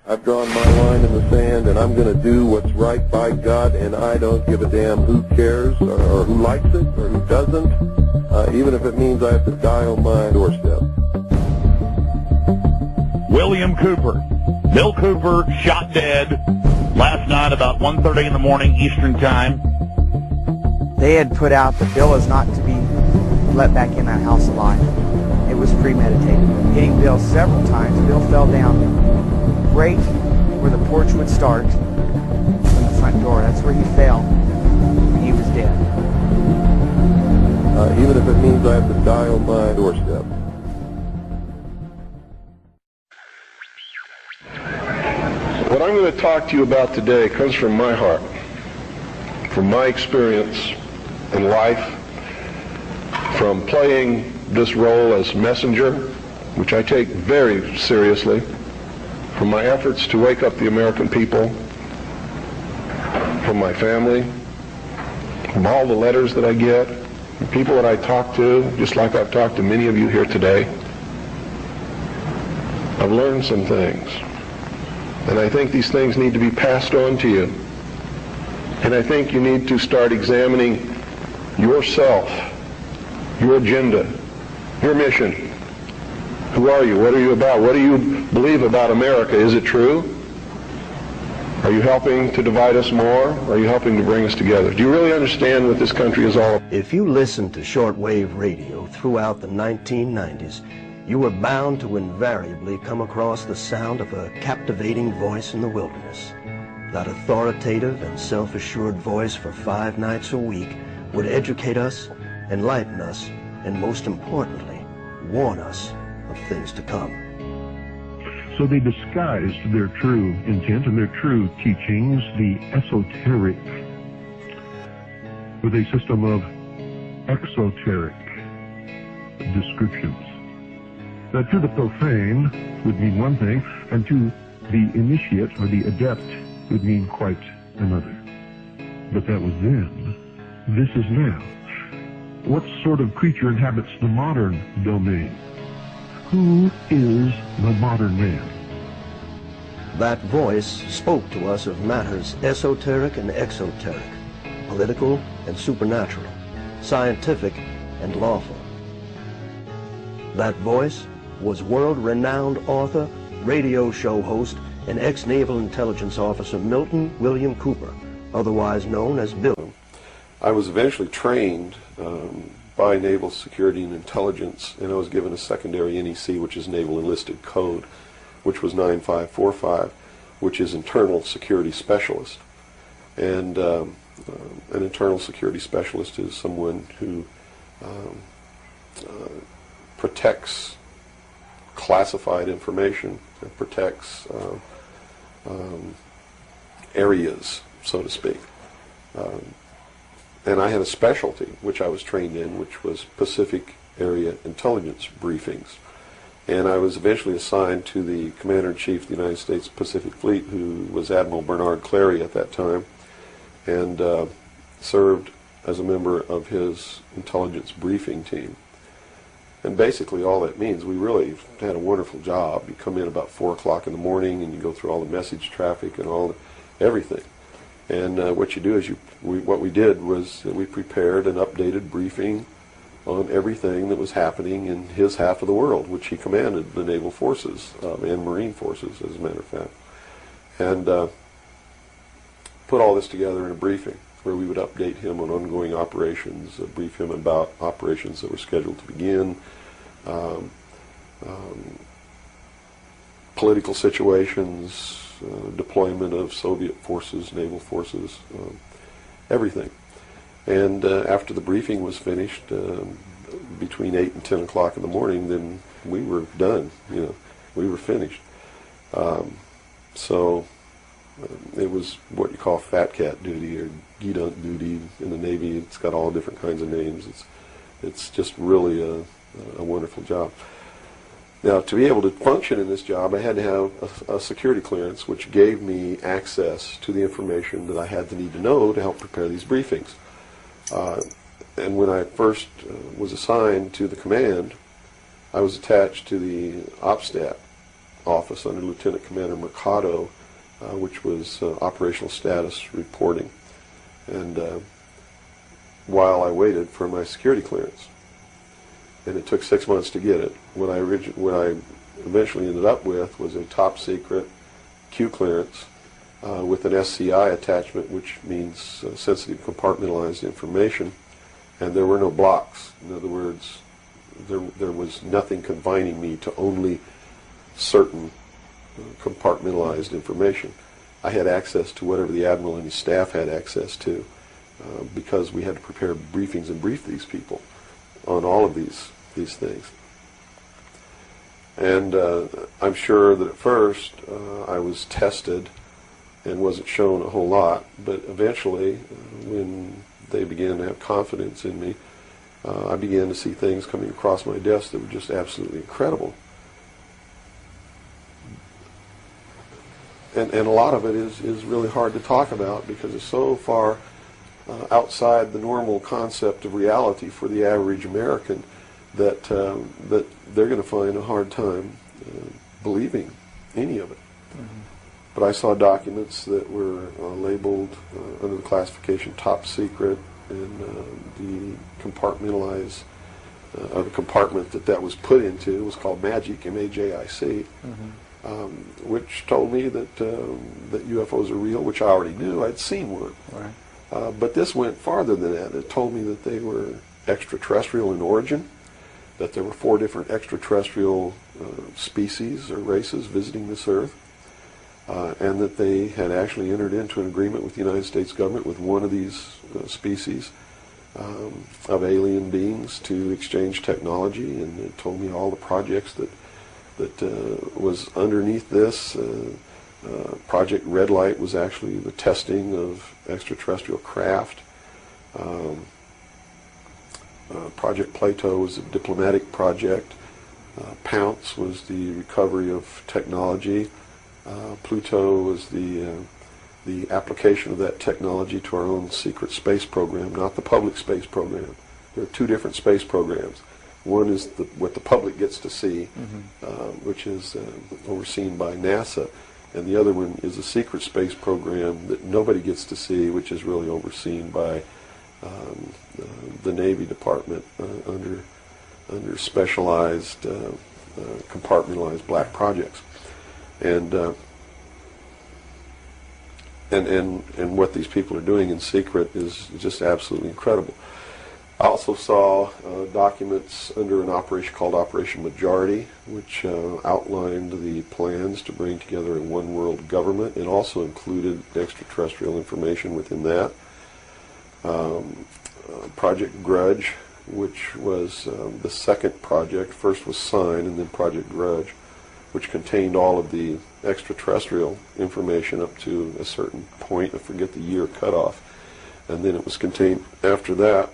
I've drawn my line in the sand, and I'm going to do what's right by God, and I don't give a damn who cares or who likes it or who doesn't, even if it means I have to die on my doorstep. William Cooper. Bill Cooper shot dead last night about 1:30 in the morning Eastern Time. They had put out that Bill is not to be let back in that house alive. It was premeditated. Hitting Bill several times, Bill fell down right where the porch would start from the front door. That's where he fell. He was dead. Even if it means I have to die on my doorstep. What I'm going to talk to you about today comes from my heart, from my experience in life, from playing this role as messenger, which I take very seriously, from my efforts to wake up the American people, from my family, from all the letters that I get, from people that I talk to, just like I've talked to many of you here today. I've learned some things. And I think these things need to be passed on to you. And I think you need to start examining yourself, your agenda, your mission. Who are you? What are you about? What do you believe about America? Is it true? Are you helping to divide us more? Or are you helping to bring us together? Do you really understand what this country is all about? If you listened to shortwave radio throughout the 1990s, you were bound to invariably come across the sound of a captivating voice in the wilderness. That authoritative and self-assured voice for 5 nights a week would educate us, enlighten us, and most importantly, warn us of things to come. So they disguised their true intent and their true teachings, the esoteric, with a system of exoteric descriptions. That to the profane would mean one thing, and to the initiate or the adept would mean quite another. But that was then. This is now. What sort of creature inhabits the modern domain? Who is the modern man? That voice spoke to us of matters esoteric and exoteric, political and supernatural, scientific and lawful. That voice was world-renowned author, radio show host, and ex-Naval Intelligence Officer Milton William Cooper, otherwise known as Bill. I was eventually trained by Naval Security and Intelligence, and I was given a secondary NEC, which is Naval Enlisted Code, which was 9545, which is Internal Security Specialist. And an Internal Security Specialist is someone who protects classified information and protects areas, so to speak. And I had a specialty, which I was trained in, which was Pacific Area Intelligence Briefings. And I was eventually assigned to the Commander-in-Chief of the United States Pacific Fleet, who was Admiral Bernard Clary at that time, and served as a member of his intelligence briefing team. And basically all that means, we really had a wonderful job. You come in about 4 o'clock in the morning and you go through all the message traffic and everything. And what you do is what we did was that we prepared an updated briefing on everything that was happening in his half of the world, which he commanded the naval forces and marine forces, as a matter of fact. And put all this together in a briefing where we would update him on ongoing operations, brief him about operations that were scheduled to begin, political situations, deployment of Soviet forces, naval forces, everything. And after the briefing was finished, between 8 and 10 o'clock in the morning, then we were done. We were finished. So it was what you call fat cat duty or gedunk duty in the Navy. It's got all different kinds of names. It's just really a wonderful job. Now, to be able to function in this job, I had to have a security clearance, which gave me access to the information that I had to need to know to help prepare these briefings. And when I first was assigned to the command, I was attached to the OPSTAT office under Lieutenant Commander Mercado, which was operational status reporting. And while I waited for my security clearance, and it took 6 months to get it, what I eventually ended up with was a top secret Q clearance with an SCI attachment, which means sensitive compartmentalized information, and there were no blocks. In other words, there was nothing confining me to only certain compartmentalized information. I had access to whatever the Admiral and his staff had access to, because we had to prepare briefings and brief these people on all of these things. And I'm sure that at first I was tested and wasn't shown a whole lot, but eventually when they began to have confidence in me, I began to see things coming across my desk that were just absolutely incredible. And a lot of it is really hard to talk about because it's so far outside the normal concept of reality for the average American that they're going to find a hard time believing any of it. Mm-hmm. But I saw documents that were labeled under the classification top secret, and the compartmentalized the compartment that was put into was called MAGIC, M-A-J-I-C, mm-hmm. Which told me that UFOs are real, which I already knew. I'd seen one. Right. But this went farther than that. It told me that they were extraterrestrial in origin, that there were 4 different extraterrestrial species or races visiting this Earth, and that they had actually entered into an agreement with the United States government with one of these species of alien beings to exchange technology, and it told me all the projects that was underneath this. Project Red Light was actually the testing of extraterrestrial craft. Project Plato was a diplomatic project. Pounce was the recovery of technology. Pluto was the application of that technology to our own secret space program, not the public space program. There are 2 different space programs. One is what the public gets to see, mm-hmm. Which is overseen by NASA, and the other one is a secret space program that nobody gets to see, which is really overseen by the Navy Department under specialized compartmentalized black projects, and what these people are doing in secret is just absolutely incredible. I also saw documents under an operation called Operation Majority, which outlined the plans to bring together a one-world government. It also included extraterrestrial information within that. Project Grudge, which was the second project. First was Sign, and then Project Grudge, which contained all of the extraterrestrial information up to a certain point. I forget the year cutoff. And then it was contained after that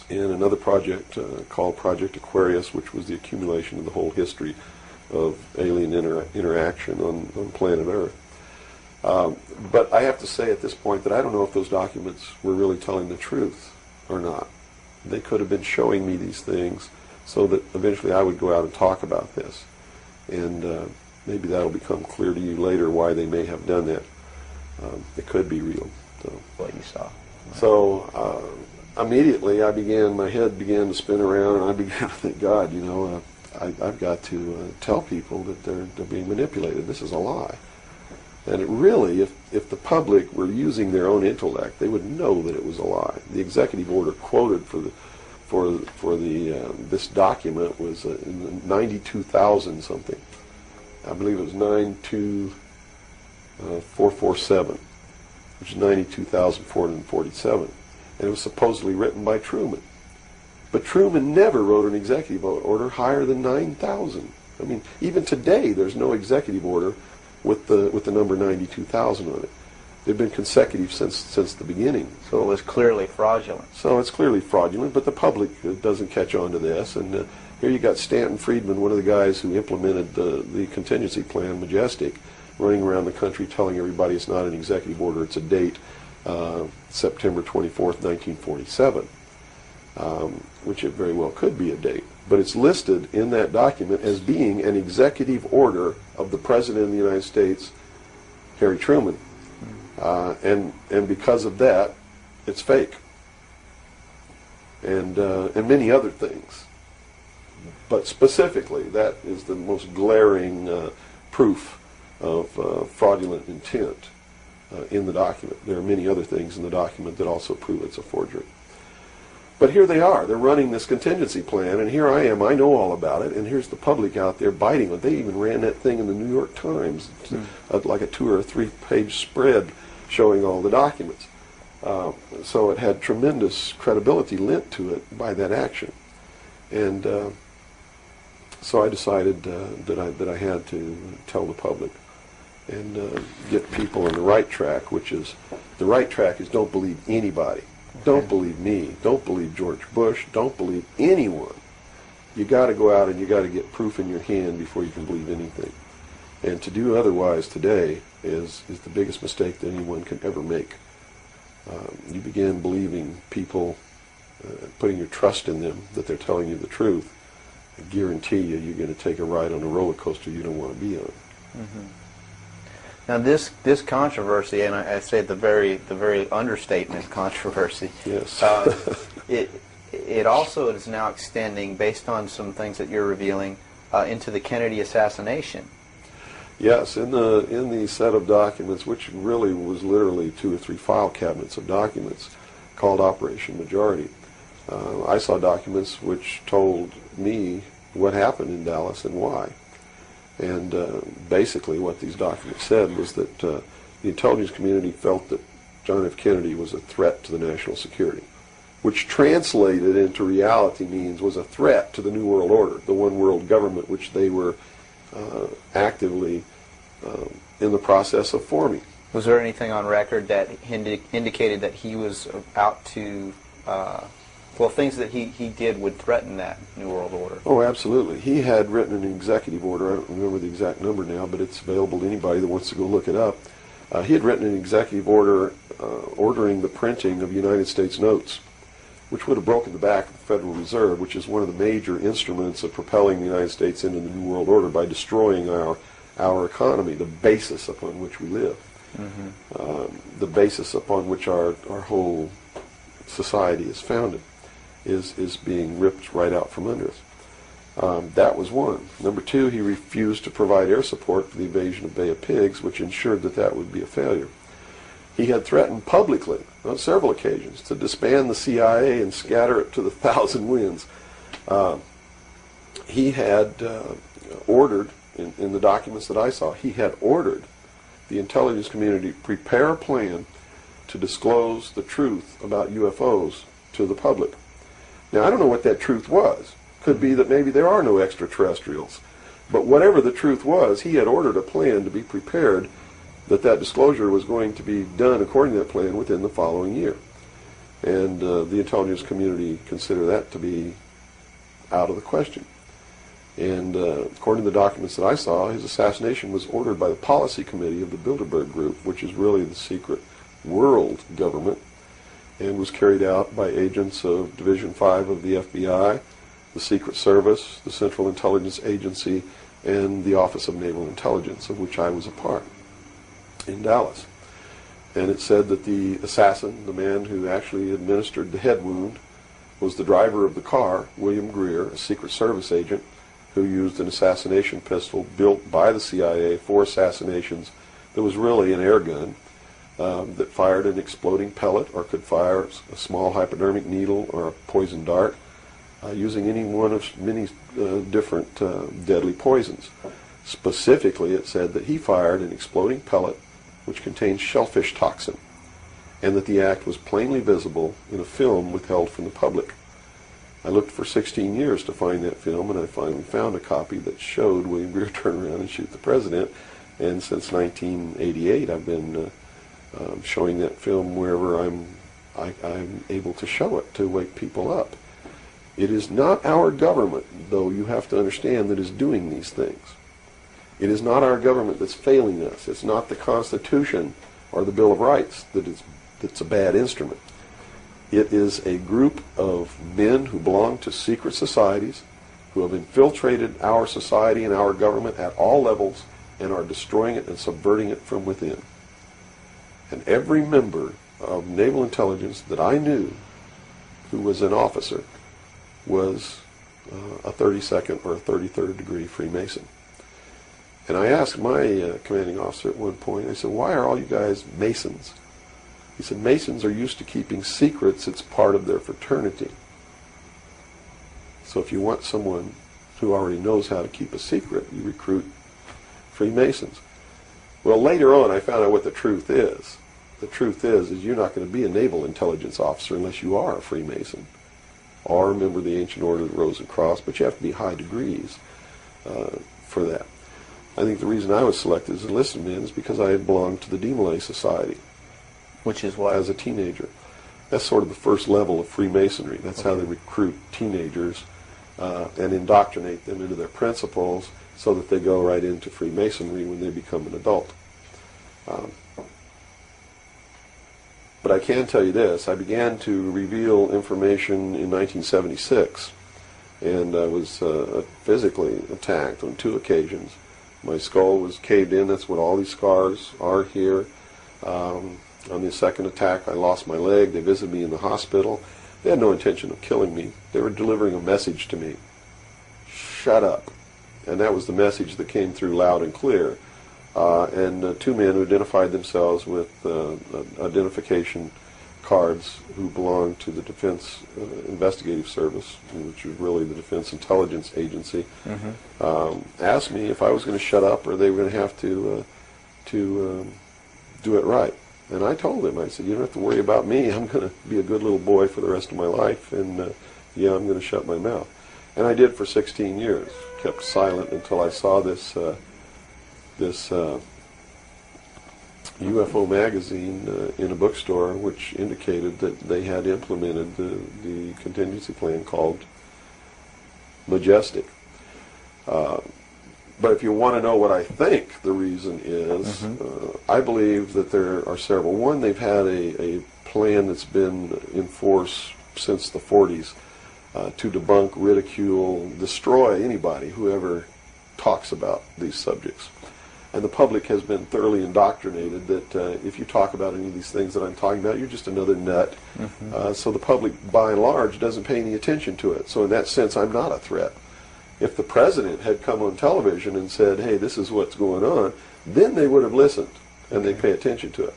in another project called Project Aquarius, which was the accumulation of the whole history of alien interaction on planet Earth. But I have to say at this point that I don't know if those documents were really telling the truth or not. They could have been showing me these things so that eventually I would go out and talk about this. And maybe that'll become clear to you later why they may have done that. It could be real. So. What you saw. Right. So immediately my head began to spin around, and I began to think, God, I've got to tell people that they're being manipulated. This is a lie. And it really, if the public were using their own intellect, they would know that it was a lie. The executive order quoted for this document was in 92,000 something. I believe it was 92447, which is 92,447. And it was supposedly written by Truman. But Truman never wrote an executive order higher than 9,000. I mean, even today, there's no executive order with the number 92,000 on it. They've been consecutive since the beginning. So it was clearly fraudulent. So it's clearly fraudulent, but the public doesn't catch on to this. And here you got Stanton Friedman, one of the guys who implemented the contingency plan, Majestic, running around the country telling everybody it's not an executive order, it's a date, September 24th, 1947, which it very well could be a date. but it's listed in that document as being an executive order of the President of the United States, Harry Truman. And because of that, it's fake. And many other things. But specifically, that is the most glaring proof of fraudulent intent in the document. There are many other things in the document that also prove it's a forgery. But here they are. They're running this contingency plan, and here I am. I know all about it, and here's the public out there biting it. They even ran that thing in the New York Times, like a 2 or 3 page spread showing all the documents. So it had tremendous credibility lent to it by that action. And so I decided that I had to tell the public and get people on the right track, which is, the right track is don't believe anybody. Don't believe me. Don't believe George Bush. Don't believe anyone. You got to go out and you got to get proof in your hand before you can believe anything. And to do otherwise today is the biggest mistake that anyone can ever make. You begin believing people, putting your trust in them, that they're telling you the truth. I guarantee you, you're going to take a ride on a roller coaster you don't want to be on. Mm-hmm. Now this controversy, and I say the very understatement controversy. Yes. It also is now extending, based on some things that you're revealing, into the Kennedy assassination. Yes, in the set of documents, which really was literally 2 or 3 file cabinets of documents, called Operation Majority, I saw documents which told me what happened in Dallas and why. And basically what these documents said was that the intelligence community felt that John F. Kennedy was a threat to the national security, which translated into reality means was a threat to the New World Order, the one world government which they were actively in the process of forming. Was there anything on record that indicated that he was out to, things that he did would threaten that New World Order? Oh, absolutely. He had written an executive order. I don't remember the exact number now, but it's available to anybody that wants to go look it up. He had written an executive order ordering the printing of United States notes, which would have broken the back of the Federal Reserve, which is one of the major instruments of propelling the United States into the New World Order by destroying our economy, the basis upon which we live, the basis upon which our whole society is founded, is being ripped right out from under us. That was one. Number 2, he refused to provide air support for the invasion of Bay of Pigs, which ensured that would be a failure. He had threatened publicly on several occasions to disband the CIA and scatter it to the 1,000 winds. He had ordered, in the documents that I saw, he had ordered the intelligence community to prepare a plan to disclose the truth about UFOs to the public. Now, I don't know what that truth was. Could be that maybe there are no extraterrestrials. But whatever the truth was, he had ordered a plan to be prepared that disclosure was going to be done according to that plan within the following year. And the intelligence community considered that to be out of the question. And according to the documents that I saw, his assassination was ordered by the policy committee of the Bilderberg Group, which is really the secret world government, and was carried out by agents of Division 5 of the FBI, the Secret Service, the Central Intelligence Agency, and the Office of Naval Intelligence, of which I was a part, in Dallas. And it said that the assassin, the man who actually administered the head wound, was the driver of the car, William Greer, a Secret Service agent, who used an assassination pistol built by the CIA for assassinations that was really an air gun that fired an exploding pellet or could fire a small hypodermic needle or a poison dart using any one of many different deadly poisons. Specifically, it said that he fired an exploding pellet which contained shellfish toxin, and that the act was plainly visible in a film withheld from the public. I looked for 16 years to find that film, and I finally found a copy that showed William Greer turn around and shoot the president. And since 1988, I've been showing that film wherever I'm able to show it to wake people up. It is not our government, though you have to understand, that is doing these things. It is not our government that's failing us. It's not the Constitution or the Bill of Rights that's a bad instrument. It is a group of men who belong to secret societies who have infiltrated our society and our government at all levels and are destroying it and subverting it from within. And every member of naval intelligence that I knew who was an officer was a 32nd or a 33rd degree Freemason. And I asked my commanding officer at one point, I said, why are all you guys Masons? He said, Masons are used to keeping secrets. It's part of their fraternity. So if you want someone who already knows how to keep a secret, you recruit Freemasons. Well, later on, I found out what the truth is. The truth is you're not going to be a naval intelligence officer unless you are a Freemason or a member of the Ancient Order of the Rose and Cross, but you have to be high degrees for that. I think the reason I was selected as a enlisted man is because I had belonged to the Demolay Society. Which is what? As a teenager. That's sort of the first level of Freemasonry. That's how they recruit teenagers and indoctrinate them into their principles so that they go right into Freemasonry when they become an adult. But I can tell you this, I began to reveal information in 1976, and I was physically attacked on 2 occasions. My skull was caved in, that's what all these scars are here. On the second attack, I lost my leg. They visited me in the hospital. They had no intention of killing me. They were delivering a message to me. Shut up. And that was the message that came through loud and clear. And 2 men who identified themselves with identification cards who belonged to the Defense Investigative Service, which is really the Defense Intelligence Agency, asked me if I was going to shut up or they were going to have to do it right. And I told them, I said, you don't have to worry about me. I'm going to be a good little boy for the rest of my life, and yeah, I'm going to shut my mouth. And I did for 16 years. Kept silent until I saw this UFO magazine in a bookstore, which indicated that they had implemented the contingency plan called Majestic. But if you want to know what I think the reason is, I believe that there are several. One, they've had a plan that's been in force since the 40s to debunk, ridicule, destroy anybody who ever talks about these subjects. And the public has been thoroughly indoctrinated that if you talk about any of these things that I'm talking about, you're just another nut. So the public, by and large, doesn't pay any attention to it. So in that sense, I'm not a threat. If the president had come on television and said, hey, this is what's going on, then they would have listened and they'd pay attention to it.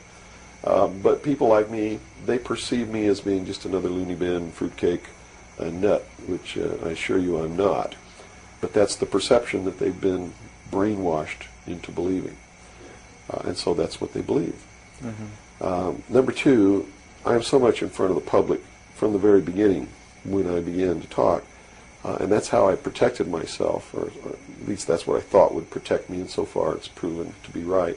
But people like me, they perceive me as being just another loony bin, fruitcake, nut, which I assure you I'm not. But that's the perception that they've been brainwashed into believing. And so that's what they believe. Number 2, I'm so much in front of the public from the very beginning when I began to talk. And that's how I protected myself, or at least that's what I thought would protect me, and so far it's proven to be right,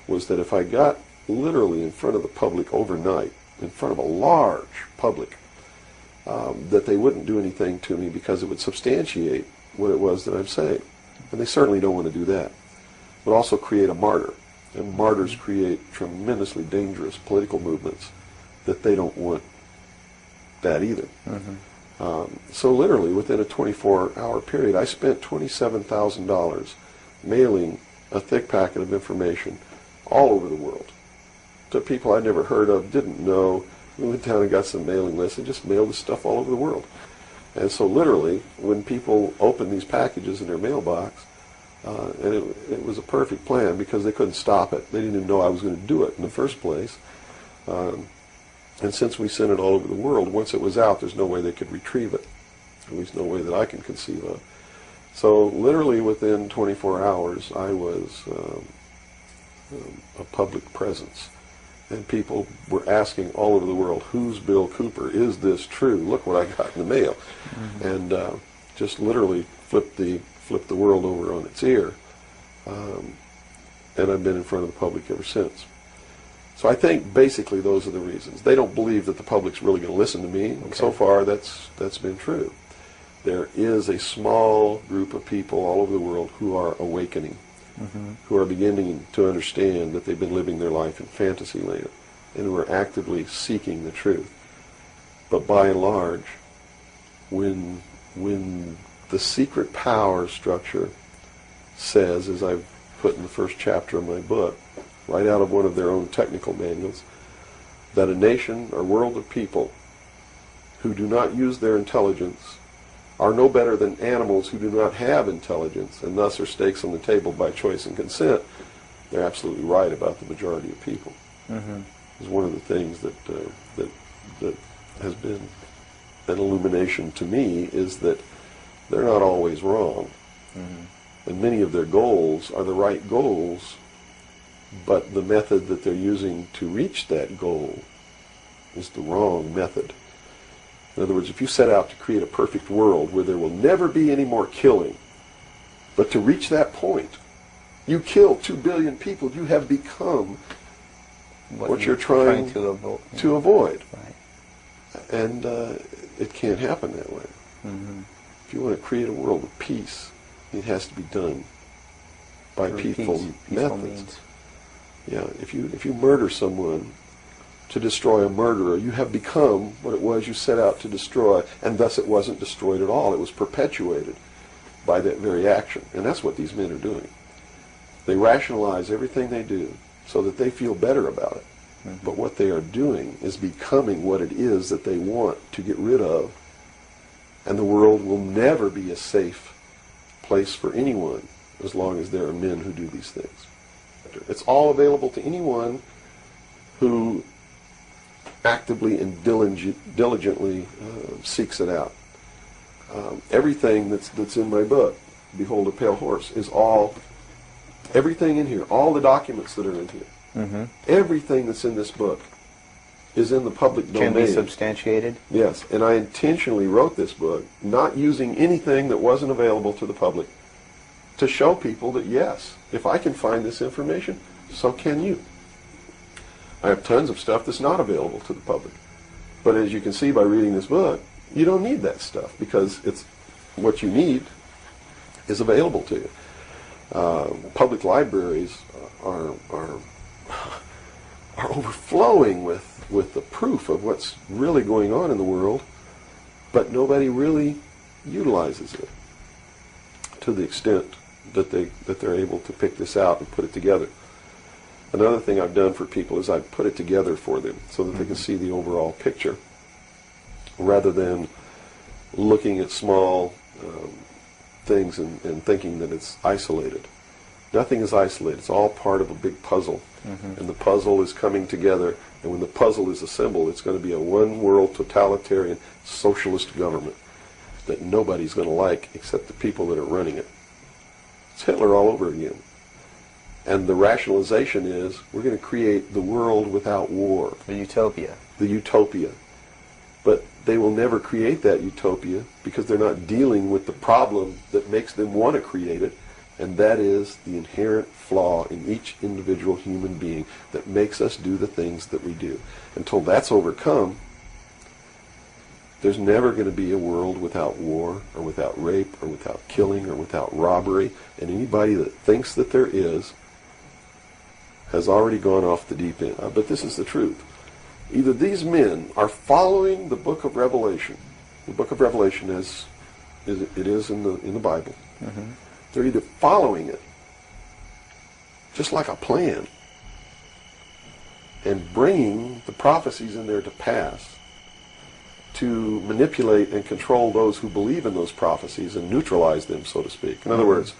was that if I got literally in front of the public overnight, in front of a large public, that they wouldn't do anything to me because it would substantiate what it was that I'm saying. And they certainly don't want to do that. It would also create a martyr, and martyrs create tremendously dangerous political movements that they don't want that either. So literally, within a 24-hour period, I spent $27,000 mailing a thick packet of information all over the world to people I'd never heard of, didn't know. We went down and got some mailing lists and just mailed this stuff all over the world. And so literally, when people opened these packages in their mailbox, and it was a perfect plan because they couldn't stop it. They didn't even know I was going to do it in the first place. And since we sent it all over the world, once it was out, there's no way they could retrieve it. At least no way that I can conceive of. So literally within 24 hours, I was a public presence. And people were asking all over the world, who's Bill Cooper? Is this true? Look what I got in the mail. And just literally flipped the world over on its ear. And I've been in front of the public ever since. So I think basically those are the reasons. They don't believe that the public's really going to listen to me, and so far that's been true. There is a small group of people all over the world who are awakening, who are beginning to understand that they've been living their life in fantasy land, and who are actively seeking the truth. But by and large, when the secret power structure says, as I've put in the first chapter of my book, right out of one of their own technical manuals, that a nation or world of people who do not use their intelligence are no better than animals who do not have intelligence, and thus are stakes on the table by choice and consent. They're absolutely right about the majority of people. Mm-hmm. It's one of the things that has been an illumination to me, is that they're not always wrong. Mm-hmm. And many of their goals are the right goals, but the method that they're using to reach that goal is the wrong method. In other words, if you set out to create a perfect world where there will never be any more killing, but to reach that point, you kill 2 billion people, you have become what you're trying to avoid. Right. And it can't happen that way. Mm-hmm. If you want to create a world of peace, it has to be done by peaceful methods. Means. Yeah, if you murder someone to destroy a murderer, you have become what it was you set out to destroy, and thus it wasn't destroyed at all. It was perpetuated by that very action. And that's what these men are doing. They rationalize everything they do so that they feel better about it. Mm-hmm. But what they are doing is becoming what it is that they want to get rid of, and the world will never be a safe place for anyone as long as there are men who do these things. It's all available to anyone who actively and diligently seeks it out. Everything that's in my book, Behold a Pale Horse, is everything in here, all the documents that are in here, mm-hmm. everything that's in this book is in the public domain. Can be substantiated? Yes, and I intentionally wrote this book not using anything that wasn't available to the public, to show people that, yes, if I can find this information, so can you. I have tons of stuff that's not available to the public. But as you can see by reading this book, you don't need that stuff, because it's what you need is available to you. Public libraries are overflowing with the proof of what's really going on in the world, but nobody really utilizes it to the extent that they're able to pick this out and put it together. Another thing I've done for people is I've put it together for them so that they can see the overall picture, rather than looking at small things and thinking that it's isolated. Nothing is isolated. It's all part of a big puzzle. Mm-hmm. And the puzzle is coming together, and when the puzzle is assembled, it's going to be a one-world totalitarian socialist government that nobody's going to like except the people that are running it. It's Hitler all over again. And the rationalization is, we're going to create the world without war. The utopia. The utopia. But they will never create that utopia because they're not dealing with the problem that makes them want to create it, and that is the inherent flaw in each individual human being that makes us do the things that we do. Until that's overcome, there's never going to be a world without war, or without rape, or without killing, or without robbery, and anybody that thinks that there is has already gone off the deep end. But this is the truth. Either these men are following the book of Revelation. The book of Revelation is in the Bible. Mm-hmm. They're either following it, just like a plan, and bringing the prophecies in there to pass to manipulate and control those who believe in those prophecies and neutralize them, so to speak. In other words,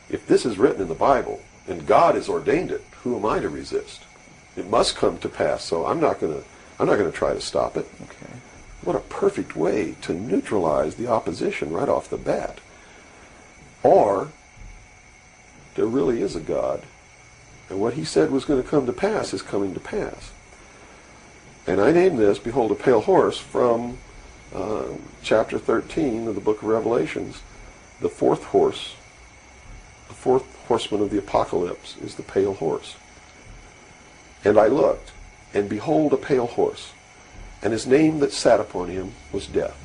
if this is written in the Bible and God has ordained it, who am I to resist? It must come to pass, so I'm not going to try to stop it. Okay. What a perfect way to neutralize the opposition right off the bat. Or there really is a God, and what he said was going to come to pass is coming to pass. And I named this, Behold a Pale Horse, from chapter 13 of the book of Revelations. The fourth horseman of the apocalypse is the pale horse. And I looked, and behold a pale horse, and his name that sat upon him was Death.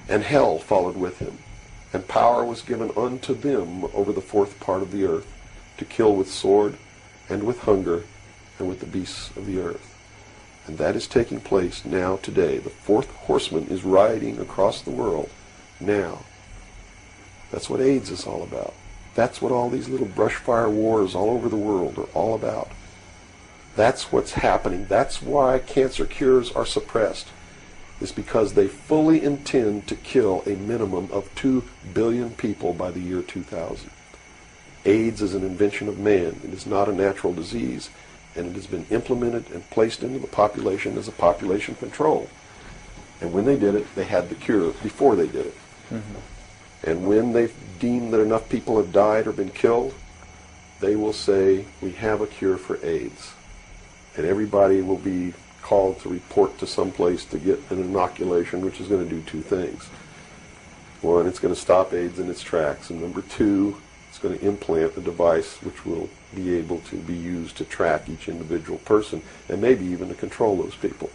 And hell followed with him, and power was given unto them over the fourth part of the earth, to kill with sword, and with hunger, and with the beasts of the earth. And that is taking place now today. The fourth horseman is riding across the world, now. That's what AIDS is all about. That's what all these little brush fire wars all over the world are all about. That's what's happening. That's why cancer cures are suppressed. It's because they fully intend to kill a minimum of 2 billion people by the year 2000. AIDS is an invention of man. It is not a natural disease, and it has been implemented and placed into the population as a population control. And when they did it, they had the cure before they did it. Mm-hmm. And when they deem that enough people have died or been killed, they will say, we have a cure for AIDS. And everybody will be called to report to some place to get an inoculation, which is going to do two things. One, it's going to stop AIDS in its tracks. And number two, it's going to implant a device which will be able to be used to track each individual person and maybe even to control those people.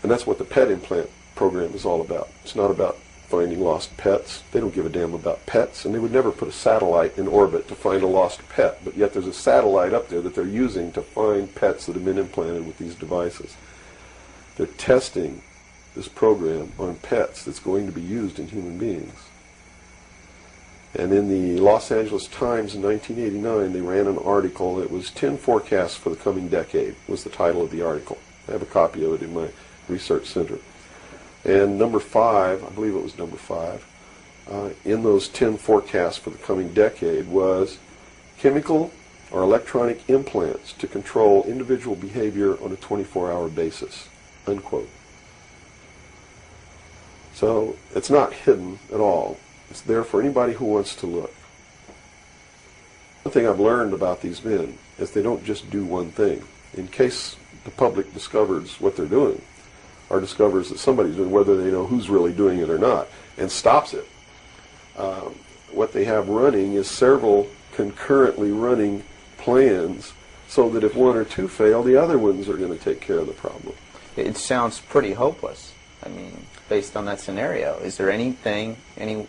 And that's what the pet implant program is all about. It's not about finding lost pets. They don't give a damn about pets, and they would never put a satellite in orbit to find a lost pet, but yet there's a satellite up there that they're using to find pets that have been implanted with these devices. They're testing this program on pets that's going to be used in human beings. And in the Los Angeles Times in 1989, they ran an article that was 10 forecasts for the coming decade, was the title of the article. I have a copy of it in my research center. And number 5, I believe it was number 5, in those 10 forecasts for the coming decade was chemical or electronic implants to control individual behavior on a 24-hour basis, unquote. So it's not hidden at all. It's there for anybody who wants to look. One thing I've learned about these men is they don't just do one thing. In case the public discovers what they're doing, or discovers that somebody's doing, whether they know who's really doing it or not, and stops it. What they have running is several concurrently running plans so that if one or two fail, the other ones are going to take care of the problem. It sounds pretty hopeless. I mean, based on that scenario, is there anything, any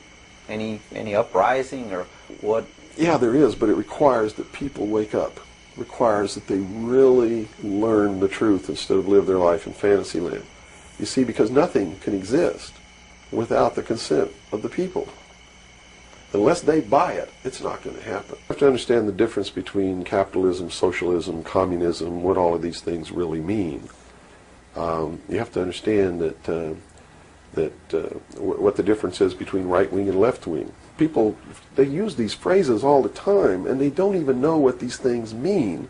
uprising or what? Yeah, there is, but it requires that people wake up. It requires that they really learn the truth instead of live their life in fantasy land. You see, because nothing can exist without the consent of the people. Unless they buy it, it's not going to happen. You have to understand the difference between capitalism, socialism, communism, what all of these things really mean. You have to understand that what the difference is between right wing and left wing. People, they use these phrases all the time, and they don't even know what these things mean.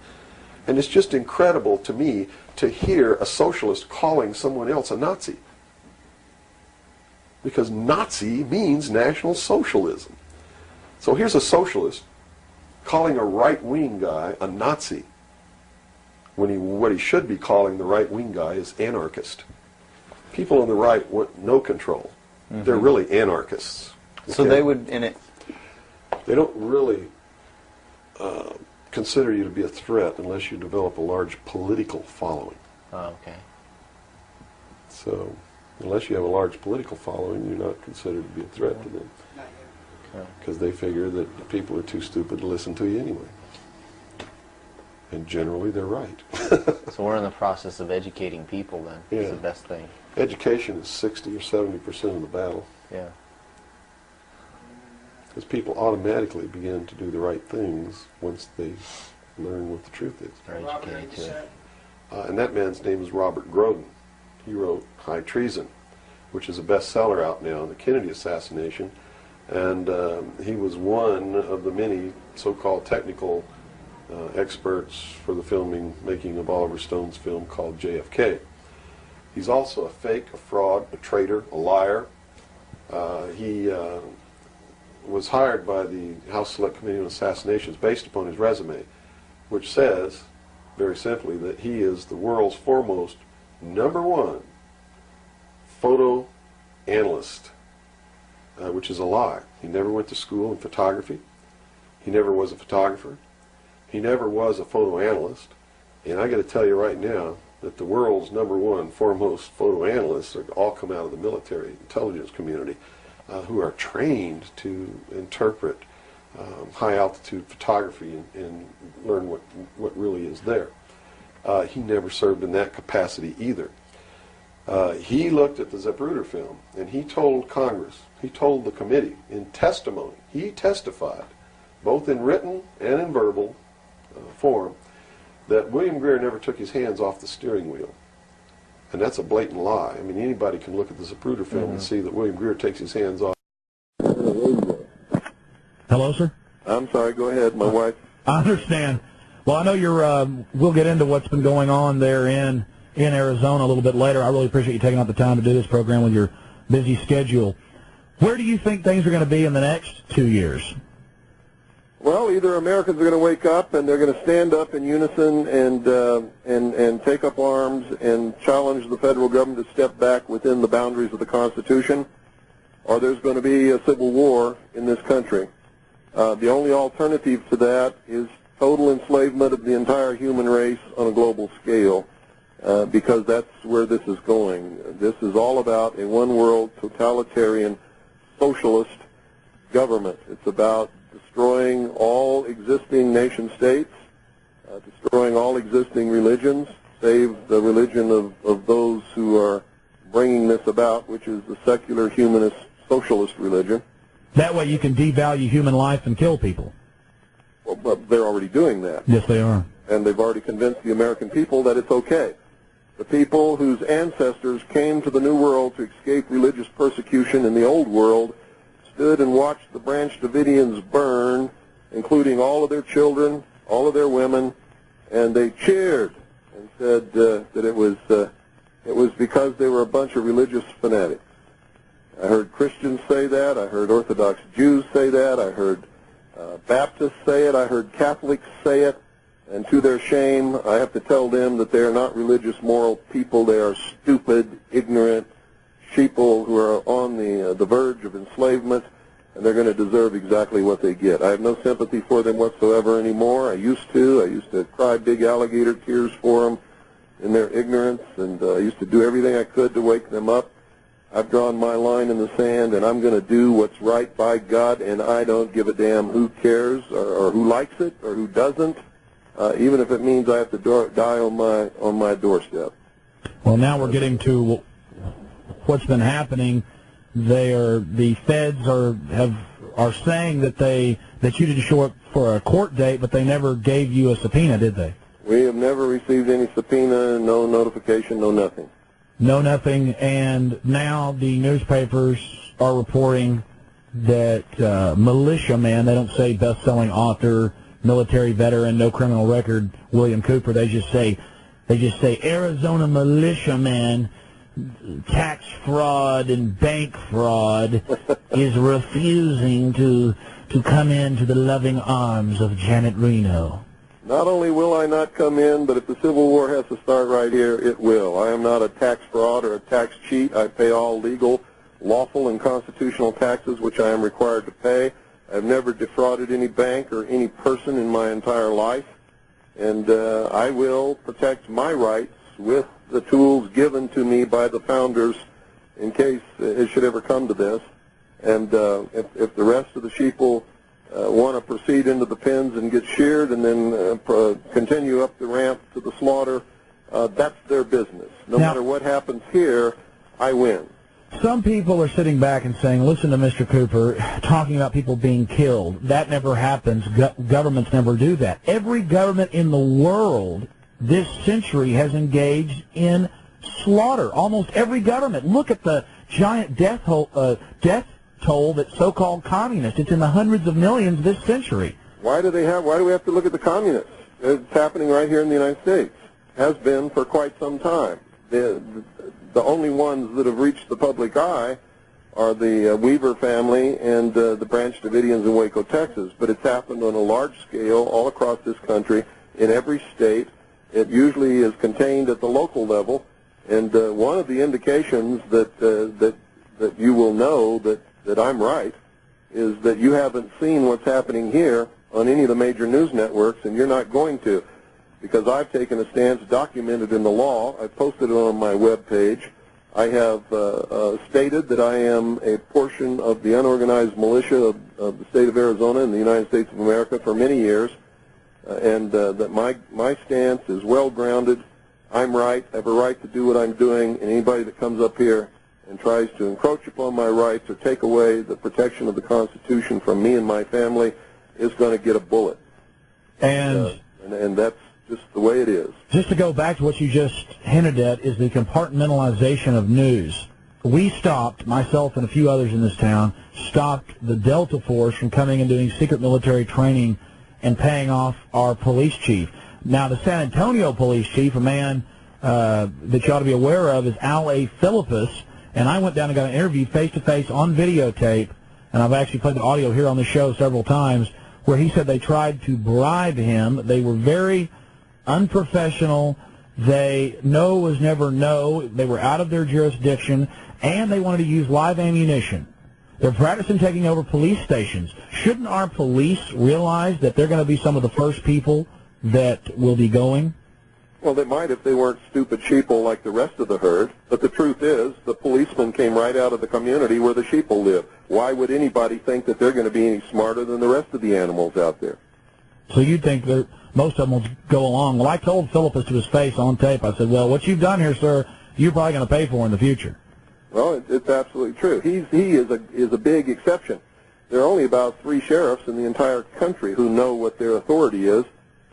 And it's just incredible to me to hear a socialist calling someone else a Nazi. Because Nazi means National Socialism. So here's a socialist calling a right-wing guy a Nazi, when what he should be calling the right-wing guy is anarchist. People on the right want no control. Mm-hmm. They're really anarchists. Okay? So they would, they don't really consider you to be a threat unless you develop a large political following. Oh, okay. So, unless you have a large political following, you're not considered to be a threat to them. Because they figure that the people are too stupid to listen to you anyway. And generally, they're right. So we're in the process of educating people then. Yeah. Is the best thing. Education is 60 or 70% of the battle. Yeah. Because people automatically begin to do the right things once they learn what the truth is. They're educated to it. And that man's name is Robert Groden. He wrote High Treason, which is a bestseller out now on the Kennedy assassination. And he was one of the many so-called technical experts for the making of Oliver Stone's film called JFK. He's also a fake, a fraud, a traitor, a liar. He was hired by the House Select Committee on Assassinations based upon his resume, which says, very simply, that he is the world's foremost #1 photo analyst, which is a lie. He never went to school in photography. He never was a photographer. He never was a photo analyst. And I got to tell you right now that the world's #1 foremost photo analysts are all come out of the military intelligence community, who are trained to interpret high-altitude photography and learn what really is there. He never served in that capacity either. He looked at the Zapruder film, and he told Congress, he told the committee in testimony, he testified, both in written and in verbal form, that William Greer never took his hands off the steering wheel. And that's a blatant lie. I mean, anybody can look at the Zapruder film and see that William Greer takes his hands off. Hello, sir? I'm sorry, go ahead, my wife. I understand. Well, I know you're, we'll get into what's been going on there in Arizona a little bit later. I really appreciate you taking out the time to do this program with your busy schedule. Where do you think things are going to be in the next 2 years? Well, either Americans are going to wake up and they're going to stand up in unison and take up arms and challenge the federal government to step back within the boundaries of the Constitution, or there's going to be a civil war in this country. The only alternative to that is total enslavement of the entire human race on a global scale, because that's where this is going. This is all about a one-world, totalitarian, socialist government. It's about destroying all existing nation-states, destroying all existing religions, save the religion of those who are bringing this about, which is the secular, humanist, socialist religion. That way you can devalue human life and kill people. Well, but they're already doing that. Yes, they are. And they've already convinced the American people that it's okay. The people whose ancestors came to the New World to escape religious persecution in the Old World stood and watched the Branch Davidians burn, including all of their children, all of their women, and they cheered and said that it was because they were a bunch of religious fanatics. I heard Christians say that. I heard Orthodox Jews say that. I heard Baptists say it. I heard Catholics say it. And to their shame, I have to tell them that they are not religious, moral people. They are stupid, ignorant sheeple who are on the verge of enslavement, and they're going to deserve exactly what they get. I have no sympathy for them whatsoever anymore. I used to cry big alligator tears for them in their ignorance, and I used to do everything I could to wake them up. I've drawn my line in the sand, and I'm going to do what's right by God, and I don't give a damn who cares or who likes it or who doesn't, even if it means I have to die on my doorstep. Well, now we're getting to what's been happening. The feds are saying that you didn't show up for a court date, but they never gave you a subpoena, did they? We have never received any subpoena, no notification, no nothing. No nothing, and now the newspapers are reporting that militiaman, they don't say best-selling author, military veteran, no criminal record, William Cooper, they just say Arizona militiaman, tax fraud and bank fraud is refusing to come into the loving arms of Janet Reno. Not only will I not come in, but if the Civil War has to start right here, it will. I am not a tax fraud or a tax cheat. I pay all legal, lawful, and constitutional taxes, which I am required to pay. I've never defrauded any bank or any person in my entire life, and I will protect my rights with the tools given to me by the founders in case it should ever come to this. And if the rest of the sheeple want to proceed into the pens and get sheared and then continue up the ramp to the slaughter, that's their business. No matter what happens here, I win. Some people are sitting back and saying, listen to Mr. Cooper talking about people being killed. That never happens. Governments never do that. Every government in the world this century has engaged in slaughter. Almost every government. Look at the giant death toll that's so-called communist. It's in the hundreds of millions this century. Why do we have to look at the communists? It's happening right here in the United States. Has been for quite some time. The only ones that have reached the public eye are the Weaver family and the Branch Davidians in Waco, Texas. But it's happened on a large scale all across this country, in every state. It usually is contained at the local level. And one of the indications that you will know that I'm right is that you haven't seen what's happening here on any of the major news networks, and you're not going to, because I've taken a stance documented in the law. I've posted it on my webpage. I have stated that I am a portion of the unorganized militia of the state of Arizona in the United States of America for many years, and that my stance is well-grounded. I'm right, I have a right to do what I'm doing, and anybody that comes up here and tries to encroach upon my rights or take away the protection of the Constitution from me and my family is going to get a bullet. And that's just the way it is. Just to go back to what you just hinted at is the compartmentalization of news. We stopped, myself and a few others in this town, stopped the Delta Force from coming and doing secret military training and paying off our police chief. Now, the San Antonio police chief, a man that you ought to be aware of, is Al A. Philippus, and I went down and got an interview face-to-face on videotape, and I've actually played the audio here on the show several times, where he said they tried to bribe him. They were very unprofessional. No was never no. They were out of their jurisdiction, and they wanted to use live ammunition. They're practicing taking over police stations. Shouldn't our police realize that they're going to be some of the first people that will be going? Well, they might if they weren't stupid sheeple like the rest of the herd. But the truth is, the policemen came right out of the community where the sheeple live. Why would anybody think that they're going to be any smarter than the rest of the animals out there? So you think that most of them will go along? Well, I told Philippus to his face on tape, I said, well, what you've done here, sir, you're probably going to pay for in the future. Well, it's absolutely true. He is a big exception. There are only about 3 sheriffs in the entire country who know what their authority is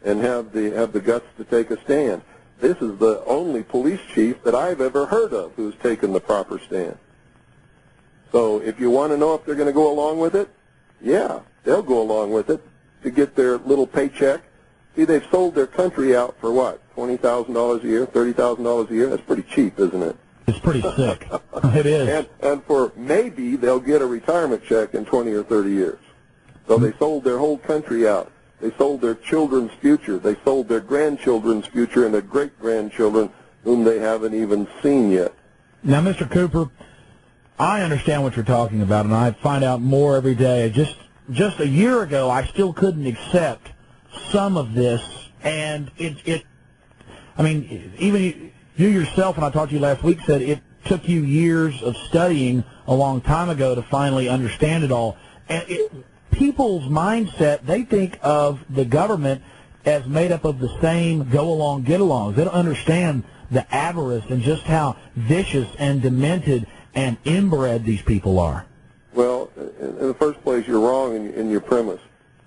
and have the guts to take a stand. This is the only police chief that I've ever heard of who's taken the proper stand. So if you want to know if they're going to go along with it, yeah, they'll go along with it to get their little paycheck. See, they've sold their country out for what, $20,000 a year, $30,000 a year? That's pretty cheap, isn't it? It's pretty sick. It is. And for maybe they'll get a retirement check in 20 or 30 years. So they sold their whole country out. They sold their children's future. They sold their grandchildren's future and their great-grandchildren whom they haven't even seen yet. Now, Mr. Cooper, I understand what you're talking about, and I find out more every day. Just a year ago, I still couldn't accept some of this, and I mean, even you yourself, when I talked to you last week, said it took you years of studying a long time ago to finally understand it all. And people's mindset, they think of the government as made up of the same go-along, get-alongs. They don't understand the avarice and just how vicious and demented and inbred these people are. Well, in the first place, you're wrong in your premise.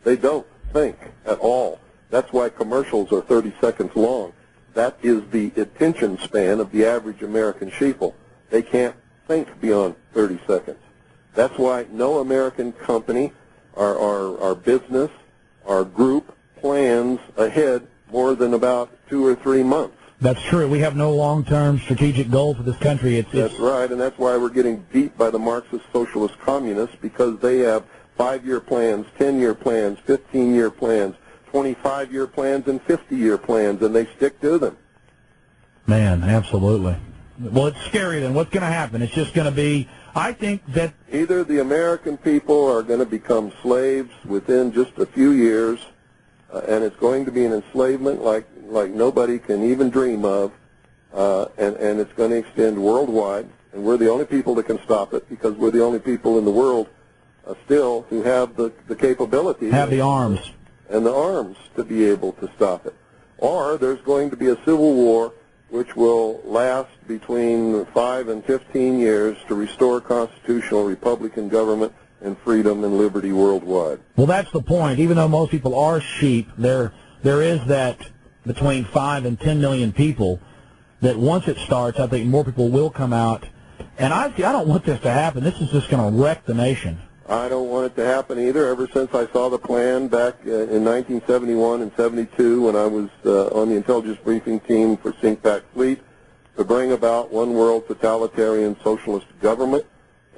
They don't think at all. That's why commercials are 30 seconds long. That is the attention span of the average American sheeple. They can't think beyond 30 seconds. That's why no American company, our business, our group plans ahead more than about 2 or 3 months. That's true. We have no long-term strategic goal for this country. That's right, and that's why we're getting beat by the Marxist socialist communists, because they have 5-year plans, 10-year plans, 15-year plans, 25-year plans, and 50-year plans, and they stick to them. Man, absolutely. Well, it's scary then. What's going to happen? It's just going to be, I think that either the American people are going to become slaves within just a few years, and it's going to be an enslavement like nobody can even dream of, and it's going to extend worldwide, and we're the only people that can stop it, because we're the only people in the world still who have the capability, have the arms, and the arms to be able to stop it. Or there's going to be a civil war which will last between 5 and 15 years to restore constitutional Republican government and freedom and liberty worldwide. Well, that's the point. Even though most people are sheep, there is that between 5 and 10 million people that once it starts, I think more people will come out. And I don't want this to happen. This is just going to wreck the nation. I don't want it to happen either. Ever since I saw the plan back in 1971 and 72 when I was on the intelligence briefing team for Think-Pack Fleet to bring about one world totalitarian socialist government,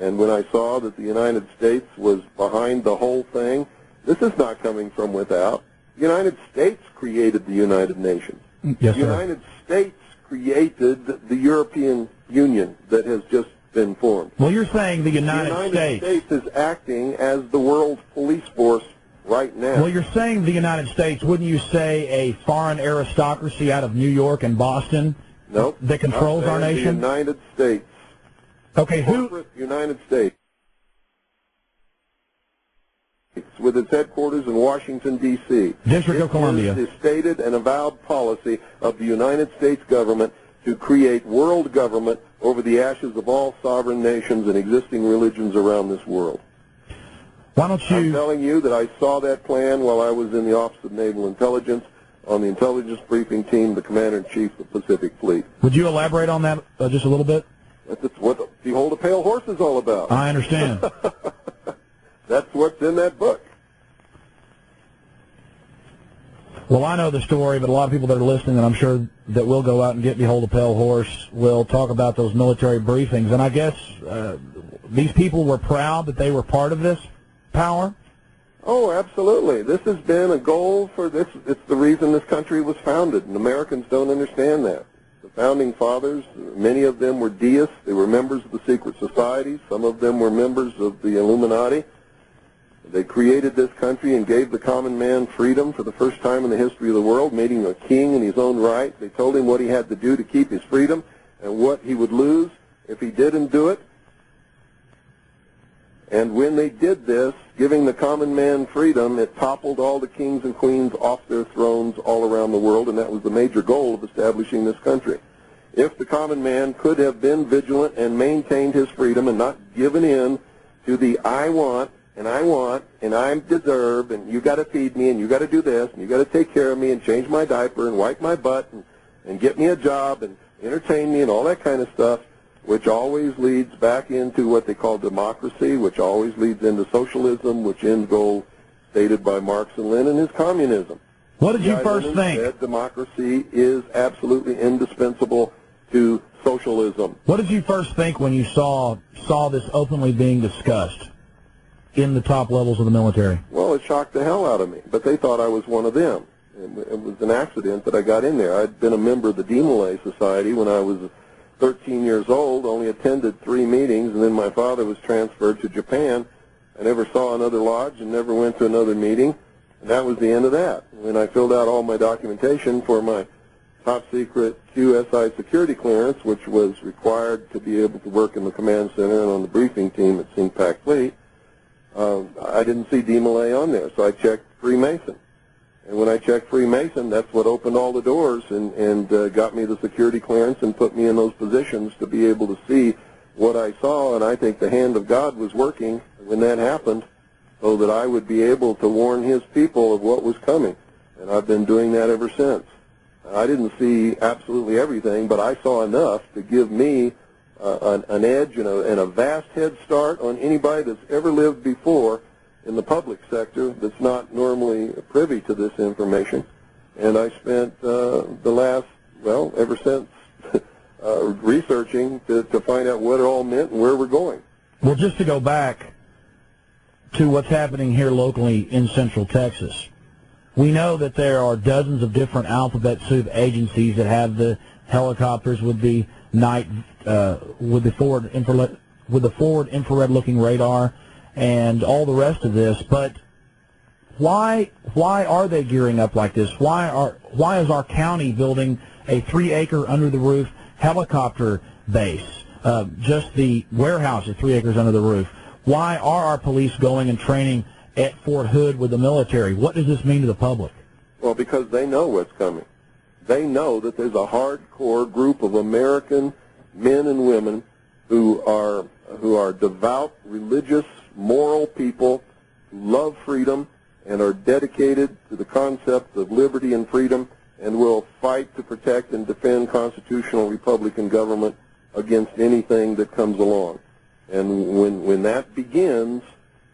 and when I saw that the United States was behind the whole thing, this is not coming from without. The United States created the United Nations. Yes, the United States created the European Union that has just been formed. Well, you're saying the United States is acting as the world police force right now. Well, you're saying the United States. Wouldn't you say a foreign aristocracy out of New York and Boston nope, that controls our nation? The United States. Okay, Corporate United States. with its headquarters in Washington, D.C. District of Columbia. It is the stated and avowed policy of the United States government to create world government over the ashes of all sovereign nations and existing religions around this world. Why don't you... I'm telling you that I saw that plan while I was in the Office of Naval Intelligence on the intelligence briefing team, the Commander-in-Chief of the Pacific Fleet. Would you elaborate on that just a little bit? That's what Behold a Pale Horse is all about. I understand. That's what's in that book. Well, I know the story, but a lot of people that are listening, and I'm sure that will go out and get Behold a Pale Horse, will talk about those military briefings. And I guess these people were proud that they were part of this power? Oh, absolutely. This has been a goal for this. It's the reason this country was founded, and Americans don't understand that. The founding fathers, many of them were deists. They were members of the secret societies. Some of them were members of the Illuminati. They created this country and gave the common man freedom for the first time in the history of the world, made him a king in his own right. They told him what he had to do to keep his freedom and what he would lose if he didn't do it. And when they did this, giving the common man freedom, it toppled all the kings and queens off their thrones all around the world, and that was the major goal of establishing this country. If the common man could have been vigilant and maintained his freedom and not given in to the I want, and I deserve, and you got to feed me, and you got to do this, and you got to take care of me, and change my diaper, and wipe my butt, and get me a job, and entertain me, and all that kind of stuff, which always leads back into what they call democracy, which always leads into socialism, which end goal stated by Marx and Lenin is communism. What did you first think? Said democracy is absolutely indispensable to socialism. What did you first think when you saw this openly being discussed in the top levels of the military? Well, it shocked the hell out of me, but they thought I was one of them. It was an accident that I got in there. I'd been a member of the Malay Society when I was 13 years old, only attended 3 meetings, and then my father was transferred to Japan. I never saw another lodge and never went to another meeting, and that was the end of that. When I filled out all my documentation for my top-secret QSI security clearance, which was required to be able to work in the command center and on the briefing team at CINPAC Fleet, I didn't see Malay on there, so I checked Freemason. And when I checked Freemason, that's what opened all the doors and got me the security clearance and put me in those positions to be able to see what I saw. And I think the hand of God was working when that happened so that I would be able to warn his people of what was coming. And I've been doing that ever since. I didn't see absolutely everything, but I saw enough to give me an edge and a vast head start on anybody that's ever lived before in the public sector that's not normally privy to this information. And I spent ever since, researching to find out what it all meant and where we're going. Well, just to go back to what's happening here locally in Central Texas, we know that there are dozens of different alphabet soup agencies that have the helicopters with the with the forward infrared looking radar and all the rest of this, but why are they gearing up like this? Why is our county building a 3-acre under the roof helicopter base? Just the warehouse is 3 acres under the roof. Why are our police going and training at Fort Hood with the military? What does this mean to the public? Well, because they know what's coming. They know that there's a hardcore group of American men and women who are devout, religious, moral people who love freedom and are dedicated to the concept of liberty and freedom and will fight to protect and defend constitutional Republican government against anything that comes along. And when that begins,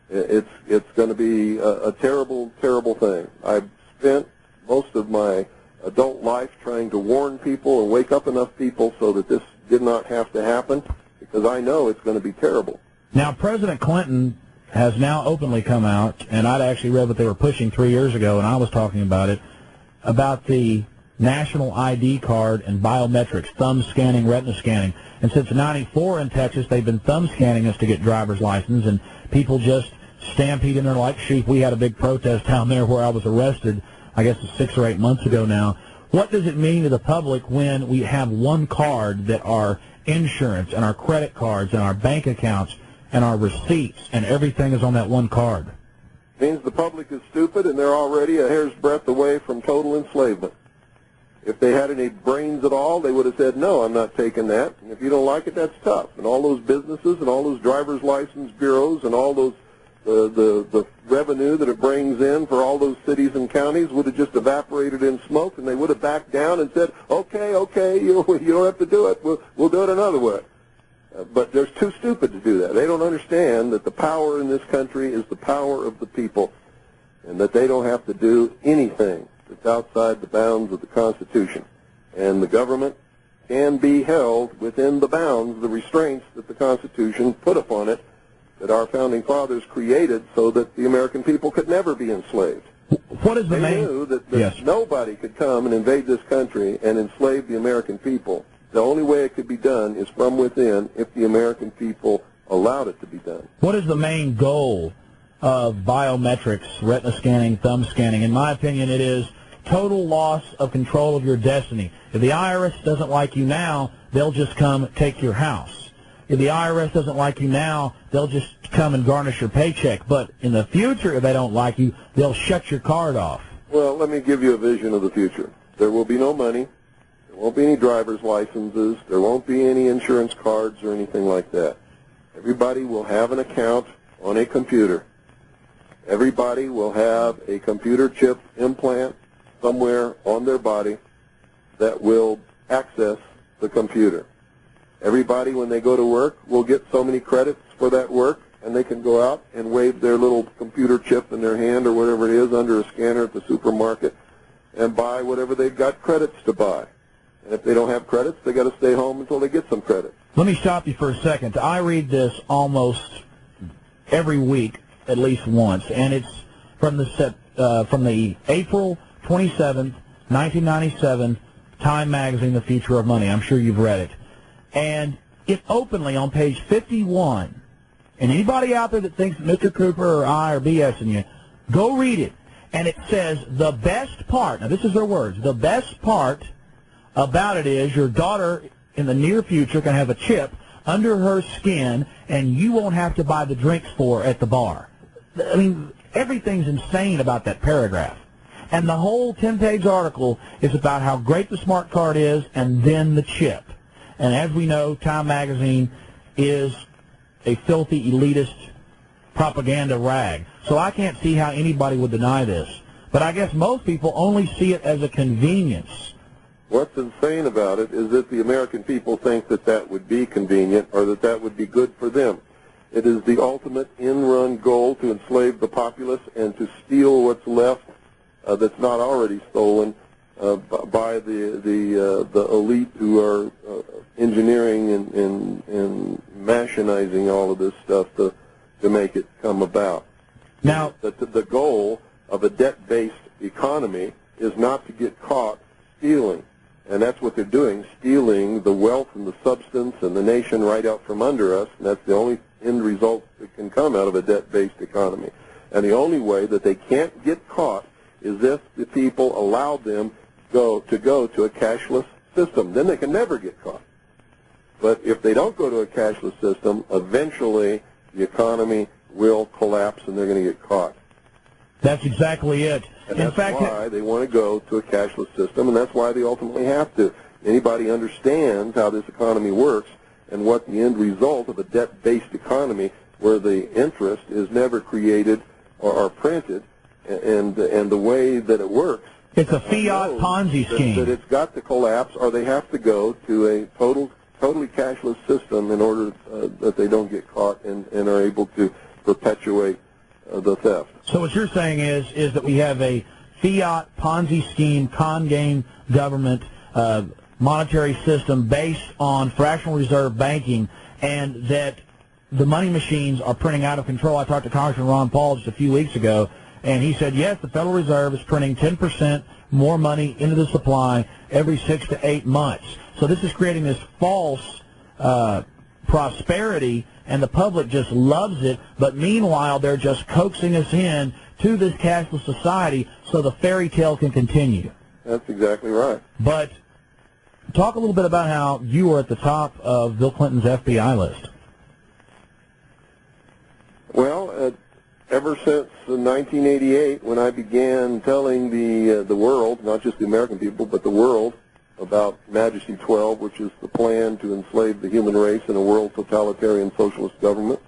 it's going to be a terrible, terrible thing. I've spent most of my adult life trying to warn people and wake up enough people so that this did not have to happen, because I know it's going to be terrible. Now, President Clinton has now openly come out, and I'd actually read what they were pushing 3 years ago, and I was talking about it, about the national ID card and biometrics, thumb scanning, retina scanning. And since '94 in Texas, they've been thumb scanning us to get driver's license, and people just stampede in there like sheep. We had a big protest down there where I was arrested, I guess it's 6 or 8 months ago now. What does it mean to the public when we have one card that our insurance and our credit cards and our bank accounts and our receipts and everything is on that one card? It means the public is stupid and they're already a hair's breadth away from total enslavement. If they had any brains at all, they would have said, no, I'm not taking that. And if you don't like it, that's tough. And all those businesses and all those driver's license bureaus and all those the revenue that it brings in for all those cities and counties would have just evaporated in smoke, and they would have backed down and said, okay, you don't have to do it. We'll do it another way. But they're too stupid to do that. They don't understand that the power in this country is the power of the people, and that they don't have to do anything that's outside the bounds of the Constitution. And the government can be held within the bounds, the restraints that the Constitution put upon it, that our founding fathers created so that the American people could never be enslaved. What is the They knew that nobody could come and invade this country and enslave the American people. The only way it could be done is from within if the American people allowed it to be done. What is the main goal of biometrics, retina scanning, thumb scanning? In my opinion, it is total loss of control of your destiny. If the IRS doesn't like you now, they'll just come take your house. If the IRS doesn't like you now, they'll just come and garnish your paycheck. But in the future, if they don't like you, they'll shut your card off. Well, let me give you a vision of the future. There will be no money. There won't be any driver's licenses. There won't be any insurance cards or anything like that. Everybody will have an account on a computer. Everybody will have a computer chip implant somewhere on their body that will access the computer. Everybody, when they go to work, will get so many credits for that work, and they can go out and wave their little computer chip in their hand or whatever it is under a scanner at the supermarket and buy whatever they've got credits to buy. And if they don't have credits, they got to stay home until they get some credits. Let me stop you for a second. I read this almost every week, at least once, and it's from the April 27th, 1997 Time Magazine, The Future of Money. I'm sure you've read it. And it openly on page 51, and anybody out there that thinks Mr. Cooper or I are BSing you, go read it. And it says the best part, now this is their words, the best part about it is your daughter in the near future can have a chip under her skin and you won't have to buy the drinks for her at the bar. I mean, everything's insane about that paragraph. And the whole 10-page article is about how great the smart card is and then the chip. And as we know, Time Magazine is a filthy, elitist propaganda rag. So I can't see how anybody would deny this. But I guess most people only see it as a convenience. What's insane about it is that the American people think that that would be convenient or that that would be good for them. It is the ultimate in-run goal to enslave the populace and to steal what's left that's not already stolen by the elite who are engineering and machinizing all of this stuff to make it come about. Now, the goal of a debt-based economy is not to get caught stealing, and that's what they're doing, stealing the wealth and the substance and the nation right out from under us, and that's the only end result that can come out of a debt-based economy. And the only way that they can't get caught is if the people allow them to go to a cashless system. Then they can never get caught. But if they don't go to a cashless system, eventually the economy will collapse and they're going to get caught. That's exactly it. And that's why they want to go to a cashless system, and that's why they ultimately have to. Anybody understands how this economy works and what the end result of a debt-based economy where the interest is never created or printed, and the way that it works. It's a fiat Ponzi scheme. That it's got to collapse, or they have to go to a totally cashless system in order that they don't get caught and are able to perpetuate the theft. So what you're saying is that we have a fiat Ponzi scheme, con game government monetary system based on fractional reserve banking, and that the money machines are printing out of control. I talked to Congressman Ron Paul just a few weeks ago, and he said, yes, the Federal Reserve is printing 10% more money into the supply every 6 to 8 months. So this is creating this false prosperity, and the public just loves it. But meanwhile, they're just coaxing us in to this cashless society so the fairy tale can continue. That's exactly right. But talk a little bit about how you were at the top of Bill Clinton's FBI list. Well, ever since 1988, when I began telling the world, not just the American people, but the world, about Majesty 12, which is the plan to enslave the human race in a world totalitarian socialist government,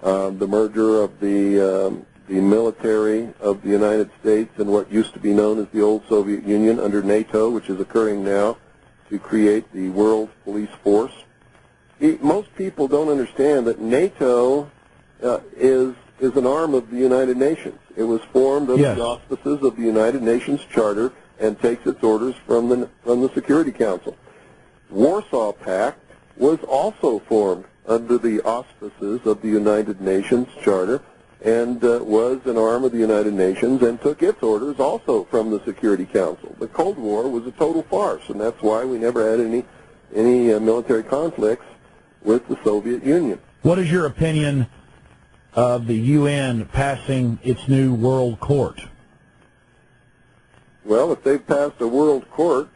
the merger of the military of the United States and what used to be known as the old Soviet Union under NATO, which is occurring now, to create the world police force. Most people don't understand that NATO is an arm of the United Nations. It was formed under the auspices of the United Nations Charter and takes its orders from the Security Council. Warsaw Pact was also formed under the auspices of the United Nations Charter and was an arm of the United Nations and took its orders also from the Security Council. The Cold War was a total farce, and that's why we never had any military conflicts with the Soviet Union. What is your opinion of the UN passing its new World Court? Well, if they've passed a World Court,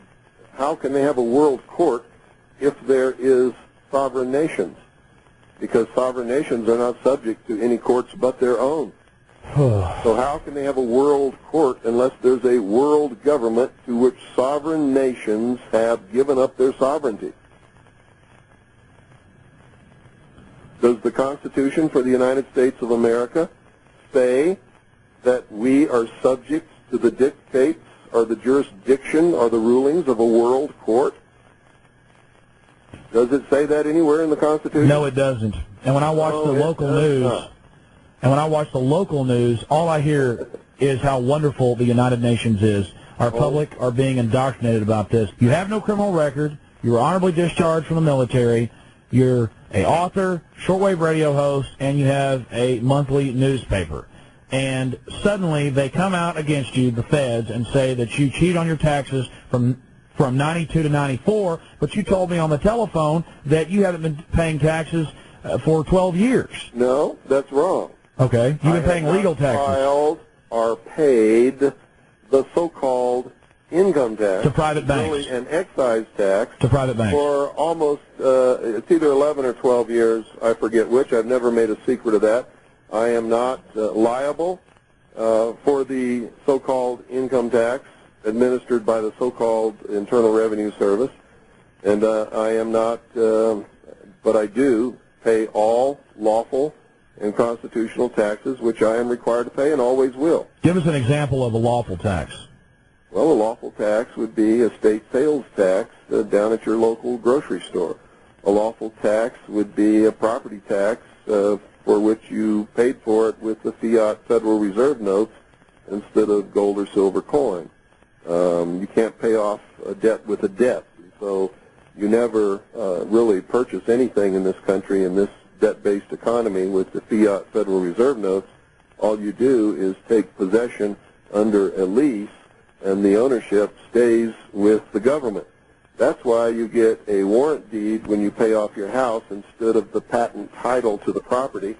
how can they have a World Court if there is sovereign nations? Because sovereign nations are not subject to any courts but their own. So how can they have a world court unless there's a world government to which sovereign nations have given up their sovereignty? Does the Constitution for the United States of America say that we are subject to the dictates or the jurisdiction or the rulings of a world court? Does it say that anywhere in the Constitution? No, it doesn't. And when I watch the local news, all I hear is how wonderful the United Nations is. Our public are being indoctrinated about this. You have no criminal record. You were honorably discharged from the military. You're an author, shortwave radio host, and you have a monthly newspaper. And suddenly they come out against you, the feds, and say that you cheat on your taxes from 92 to 94, but you told me on the telephone that you haven't been paying taxes for 12 years. No, that's wrong. Okay. You've been paying legal taxes. Filed or paid the so-called income tax to private banks, really an excise tax to private banks for almost it's either 11 or 12 years. I forget which. I've never made a secret of that. I am not liable for the so-called income tax administered by the so-called Internal Revenue Service, and I am not, but I do pay all lawful and constitutional taxes, which I am required to pay and always will. Give us an example of a lawful tax. Well, a lawful tax would be a state sales tax down at your local grocery store. A lawful tax would be a property tax for which you paid for it with the fiat Federal Reserve notes instead of gold or silver coin. You can't pay off a debt with a debt. So you never really purchase anything in this country, in this debt-based economy, with the fiat Federal Reserve notes. All you do is take possession under a lease, and the ownership stays with the government. That's why you get a warrant deed when you pay off your house instead of the patent title to the property,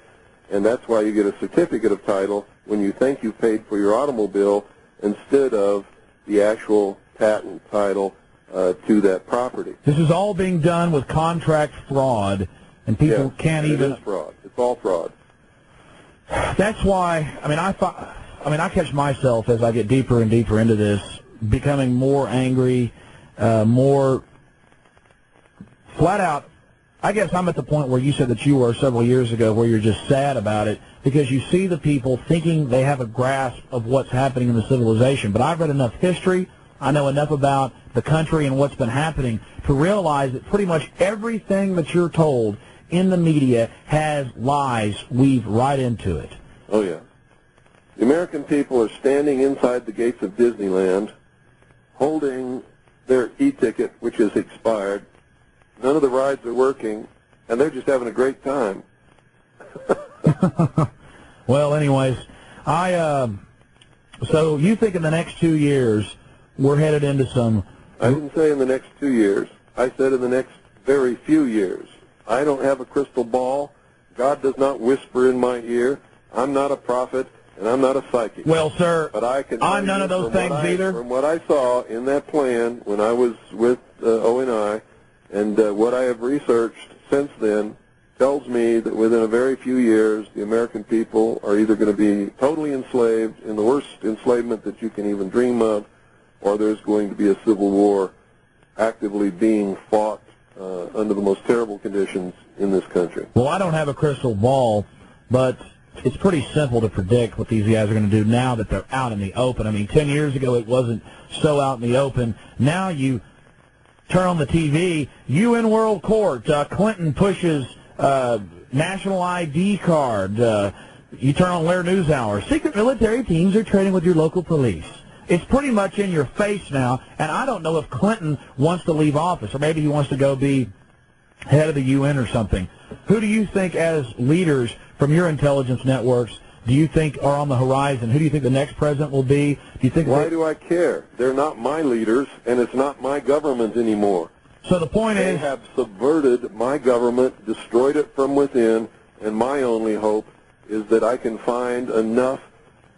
and that's why you get a certificate of title when you think you paid for your automobile instead of the actual patent title to that property. This is all being done with contract fraud, and people can't even... It is fraud. It's all fraud. That's why, I catch myself as I get deeper and deeper into this, becoming more angry, more flat out. I guess I'm at the point where you said that you were several years ago, where you're just sad about it because you see the people thinking they have a grasp of what's happening in the civilization. But I've read enough history, I know enough about the country and what's been happening to realize that pretty much everything that you're told in the media has lies weaved right into it. Oh, yeah. The American people are standing inside the gates of Disneyland holding their e-ticket, which is expired. None of the rides are working, and they're just having a great time. Well, anyways, so you think in the next 2 years we're headed into some... I didn't say in the next 2 years. I said in the next very few years. I don't have a crystal ball. God does not whisper in my ear. I'm not a prophet, and I'm not a psychic. Well, sir, but I can I'm none of those things either. From what I saw in that plan when I was with ONI, and what I have researched since then tells me that within a very few years, the American people are either going to be totally enslaved in the worst enslavement that you can even dream of, or there's going to be a civil war actively being fought under the most terrible conditions in this country. Well, I don't have a crystal ball, but it's pretty simple to predict what these guys are going to do now that they're out in the open. I mean, 10 years ago it wasn't so out in the open. Now you turn on the TV, UN World Court, Clinton pushes national ID card. You turn on Lair NewsHour. Secret military teams are trading with your local police. It's pretty much in your face now, and I don't know if Clinton wants to leave office, or maybe he wants to go be head of the UN or something. Who do you think, as leaders from your intelligence networks, do you think are on the horizon? Who do you think the next president will be? Do you think? Why do I care? They're not my leaders, and it's not my government anymore. So the point is, they have subverted my government, destroyed it from within, and my only hope is that I can find enough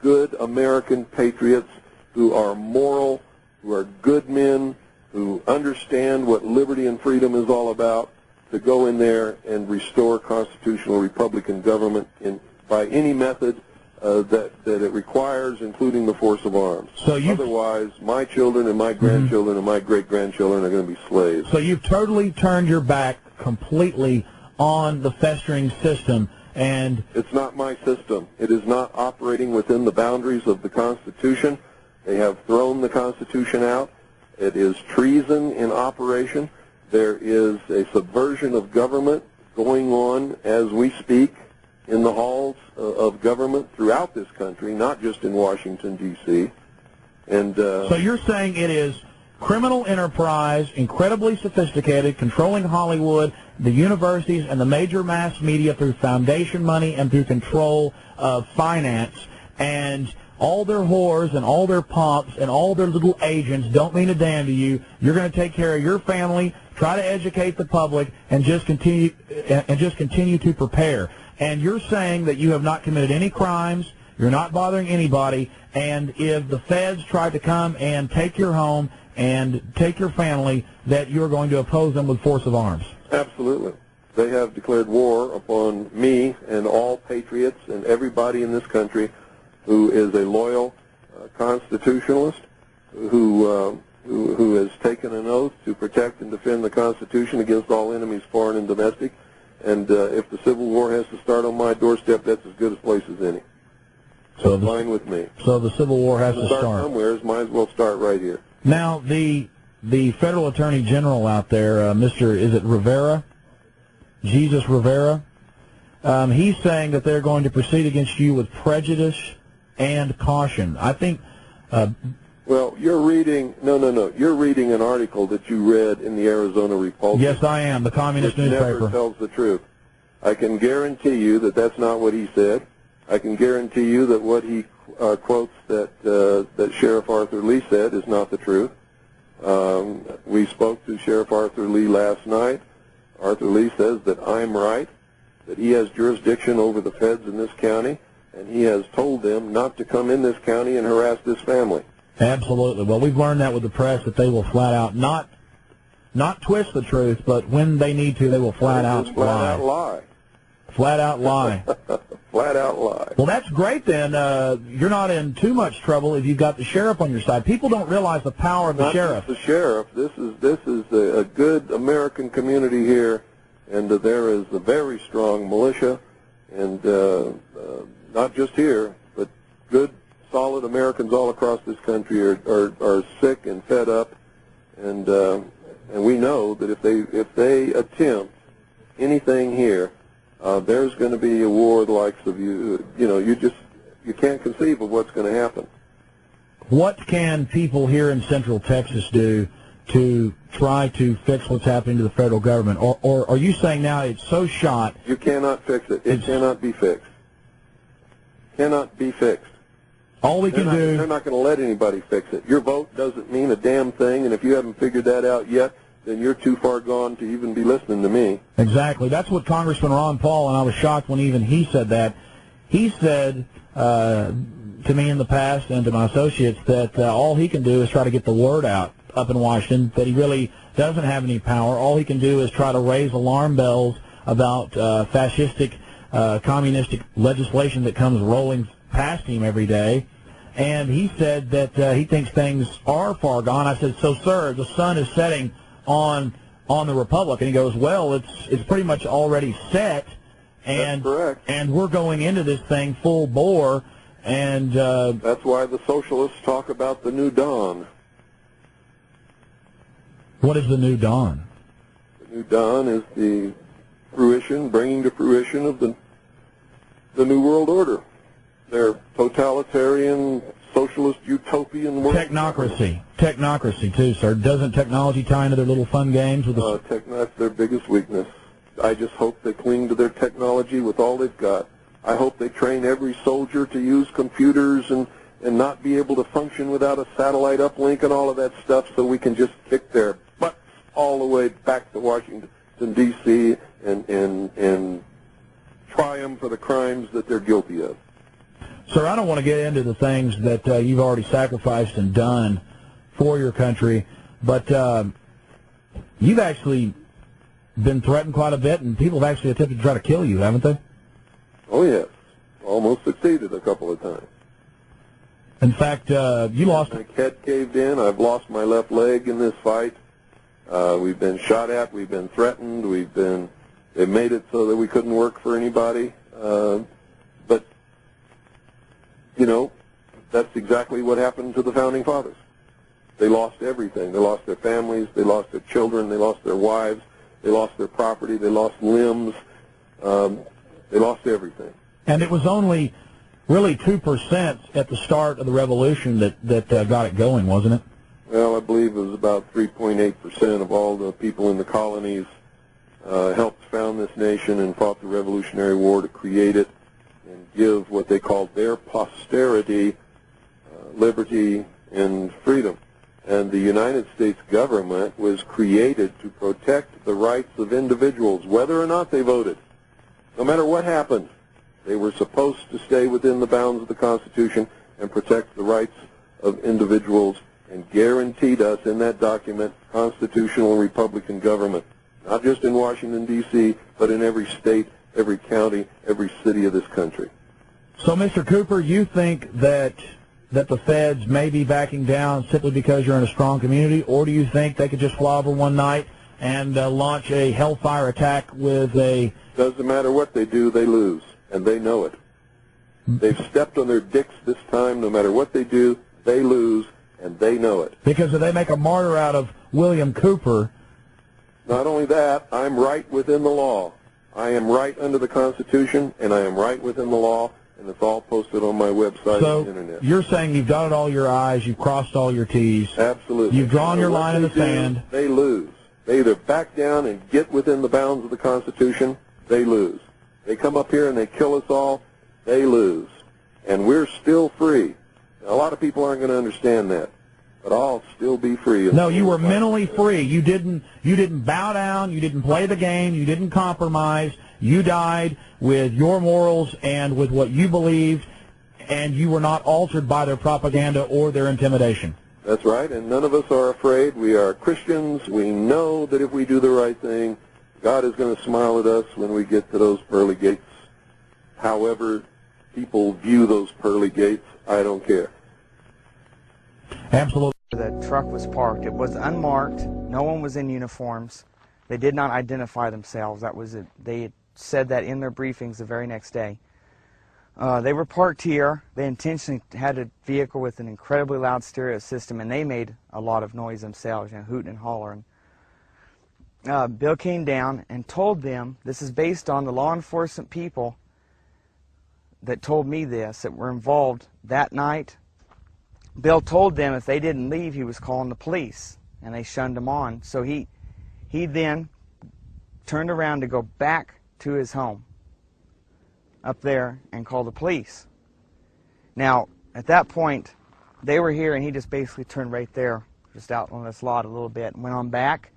good American patriots who are moral, who are good men, who understand what liberty and freedom is all about, to go in there and restore constitutional Republican government by any method that it requires, including the force of arms. So otherwise, my children and my grandchildren and my great-grandchildren are going to be slaves. So you've totally turned your back completely on the festering system, and it's not my system. It is not operating within the boundaries of the Constitution. They have thrown the Constitution out. It is treason in operation. There is a subversion of government going on as we speak in the halls of government throughout this country, not just in Washington, D.C. And so you're saying it is criminal enterprise, incredibly sophisticated, controlling Hollywood, the universities, and the major mass media through foundation money and through control of finance, and all their whores and all their pomps and all their little agents don't mean a damn to you. You're going to take care of your family, try to educate the public, and just continue to prepare. And you're saying that you have not committed any crimes, you're not bothering anybody, and if the feds tried to come and take your home and take your family, that you're going to oppose them with force of arms. Absolutely. They have declared war upon me and all patriots and everybody in this country who is a loyal constitutionalist, who has taken an oath to protect and defend the Constitution against all enemies, foreign and domestic. And if the Civil War has to start on my doorstep, that's as good a place as any. So it's fine with me. So the Civil War has to start somewhere. Might as well start right here. Now, the federal attorney general out there, is it Rivera? Jesus Rivera? He's saying that they're going to proceed against you with prejudice and caution. I think... well, you're reading... No. You're reading an article that you read in the Arizona Republic. Yes, I am. The communist newspaper. Never tells the truth. I can guarantee you that that's not what he said. I can guarantee you that what he quotes that Sheriff Arthur Lee said is not the truth. We spoke to Sheriff Arthur Lee last night. Arthur Lee says that I'm right, that he has jurisdiction over the feds in this county, and he has told them not to come in this county and harass this family. Absolutely. Well, we've learned that with the press, that they will flat out not twist the truth, but when they need to, they will flat out lie. Flat out lie. Flat out lie. Flat out lie. Well, that's great then. You're not in too much trouble if you've got the sheriff on your side. People don't realize the power of the sheriff. Not just the sheriff. This is a good American community here, and there is a very strong militia, and not just here, but good, solid Americans all across this country are sick and fed up, and we know that if they attempt anything here, there's going to be a war the likes of you can't conceive of what's going to happen. What can people here in Central Texas do to try to fix what's happening to the federal government? Or are you saying now it's so shot? You cannot fix it. It cannot be fixed. Cannot be fixed. All we can do... They're not going to let anybody fix it. Your vote doesn't mean a damn thing, and if you haven't figured that out yet, then you're too far gone to even be listening to me. Exactly. That's what Congressman Ron Paul, and I was shocked when even he said that. He said to me in the past and to my associates that all he can do is try to get the word out up in Washington, that he really doesn't have any power. All he can do is try to raise alarm bells about fascistic, communistic legislation that comes rolling past him every day. And he said that he thinks things are far gone. I said, so, sir, the sun is setting on the Republic. And he goes, well, it's pretty much already set. And, that's correct. And we're going into this thing full bore. And that's why the socialists talk about the new dawn. What is the new dawn? The new dawn is the bringing to fruition of the new world order. Their totalitarian, socialist, utopian world. Technocracy too, sir. Doesn't technology tie into their little fun games with the... That's their biggest weakness. I just hope they cling to their technology with all they've got. I hope they train every soldier to use computers and not be able to function without a satellite uplink and all of that stuff, so we can just kick their butts all the way back to Washington, D.C. and try them for the crimes that they're guilty of. Sir, I don't want to get into the things that you've already sacrificed and done for your country, but you've actually been threatened quite a bit, and people have actually attempted to try to kill you, haven't they? Oh, yes. Almost succeeded a couple of times. In fact, you lost... My head caved in. I've lost my left leg in this fight. We've been shot at. We've been threatened. They made it so that we couldn't work for anybody. But, you know, that's exactly what happened to the Founding Fathers. They lost everything. They lost their families. They lost their children. They lost their wives. They lost their property. They lost limbs. They lost everything. And it was only really 2% at the start of the revolution that got it going, wasn't it? Well, I believe it was about 3.8% of all the people in the colonies helped found this nation and fought the Revolutionary War to create it and give what they called their posterity liberty and freedom. And the United States government was created to protect the rights of individuals, whether or not they voted. No matter what happened, they were supposed to stay within the bounds of the Constitution and protect the rights of individuals, and guaranteed us in that document constitutional Republican government, not just in Washington, D.C., but in every state, every county, every city of this country. So, Mr. Cooper, you think that the feds may be backing down simply because you're in a strong community, or do you think they could just fly over one night and launch a hellfire attack with a... Doesn't matter what they do, they lose, and they know it. They've stepped on their dicks this time. No matter what they do, they lose, and they know it. Because if they make a martyr out of William Cooper... Not only that, I'm right within the law. I am right under the Constitution, and I am right within the law, and it's all posted on my website and internet. So you're saying you've dotted all your I's, you've crossed all your T's. Absolutely. You've drawn your line in the sand. They lose. They either back down and get within the bounds of the Constitution, they lose. They come up here and they kill us all, they lose. And we're still free. Now, a lot of people aren't going to understand that, but I'll still be free. No, you were mentally free. You didn't bow down, you didn't play the game, you didn't compromise. You died with your morals and with what you believed, and you were not altered by their propaganda or their intimidation. That's right, and none of us are afraid. We are Christians. We know that if we do the right thing, God is going to smile at us when we get to those pearly gates. However people view those pearly gates, I don't care. Absolutely. The truck was parked. It was unmarked. No one was in uniforms. They did not identify themselves. That was it. They had said that in their briefings the very next day. They were parked here. They intentionally had a vehicle with an incredibly loud stereo system, and they made a lot of noise themselves, you know, hooting and hollering. Bill came down and told them, this is based on the law enforcement people that told me this, that were involved that night. Bill told them if they didn't leave, he was calling the police, and they shunned him on. So he then turned around to go back to his home up there and call the police. Now, at that point, they were here, and he just basically turned right there, just out on this lot a little bit, and went on back.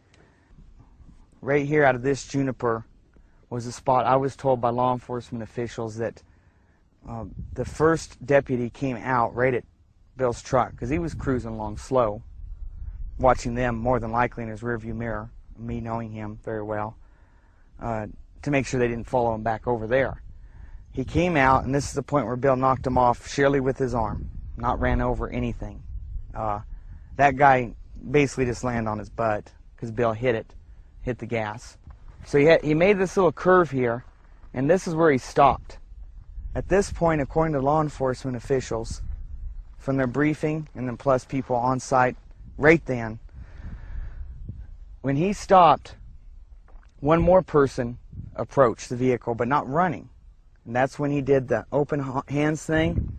Right here out of this juniper was the spot. I was told by law enforcement officials that the first deputy came out right at Bill's truck, because he was cruising along slow, watching them more than likely in his rearview mirror, me knowing him very well, to make sure they didn't follow him back over there. He came out, and this is the point where Bill knocked him off sheerly with his arm, not ran over anything. That guy basically just landed on his butt because Bill hit the gas. So he made this little curve here, and this is where he stopped. At this point, according to law enforcement officials, from their briefing and then plus people on site right then, when he stopped, one more person approached the vehicle, but not running. And that's when he did the open hands thing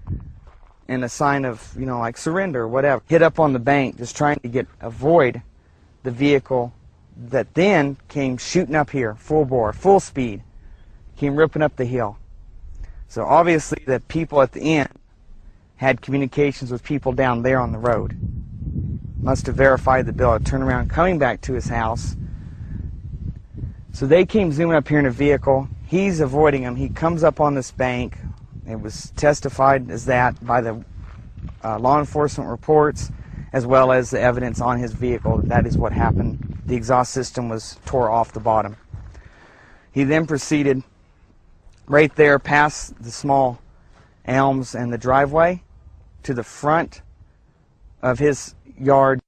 and a sign of, you know, like surrender or whatever. Hit up on the bank, just trying to avoid the vehicle that then came shooting up here, full bore, full speed, came ripping up the hill. So obviously the people at the end had communications with people down there on the road. Must have verified that Bill had turned around coming back to his house. So they came zooming up here in a vehicle. He's avoiding them. He comes up on this bank. It was testified as that by the law enforcement reports, as well as the evidence on his vehicle. That is what happened. The exhaust system was tore off the bottom. He then proceeded right there past the small elms and the driveway to the front of his yard.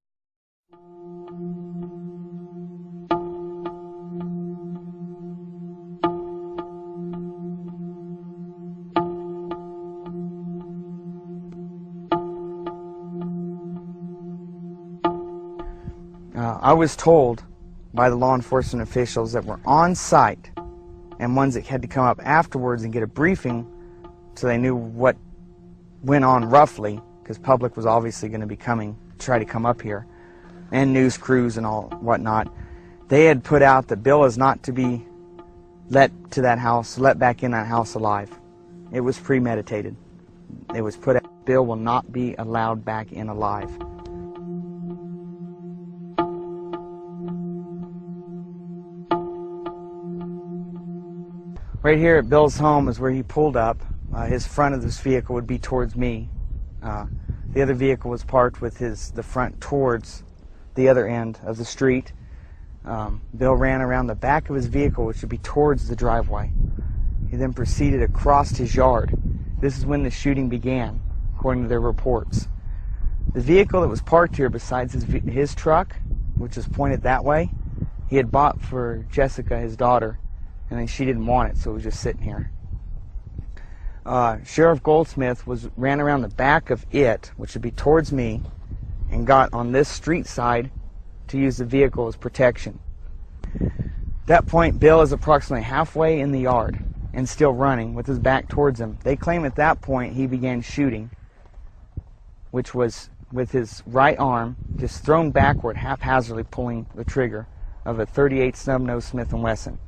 I was told by the law enforcement officials that were on site and ones that had to come up afterwards and get a briefing so they knew what went on roughly, because public was obviously going to be coming to try to come up here, and news crews and all whatnot. They had put out that Bill is not to be let back in that house alive. It was premeditated. It was put out, Bill will not be allowed back in alive. Right here at Bill's home is where he pulled up. His front of this vehicle would be towards me. The other vehicle was parked with the front towards the other end of the street. Bill ran around the back of his vehicle, which would be towards the driveway. He then proceeded across his yard. This is when the shooting began, according to their reports. The vehicle that was parked here, besides his truck, which was pointed that way, he had bought for Jessica, his daughter, and then she didn't want it, so it was just sitting here. Sheriff Goldsmith ran around the back of it, which would be towards me, and got on this street side to use the vehicle as protection. At that point, Bill is approximately halfway in the yard and still running with his back towards him. They claim at that point he began shooting, which was with his right arm just thrown backward, haphazardly pulling the trigger of a .38 snub-nose Smith & Wesson.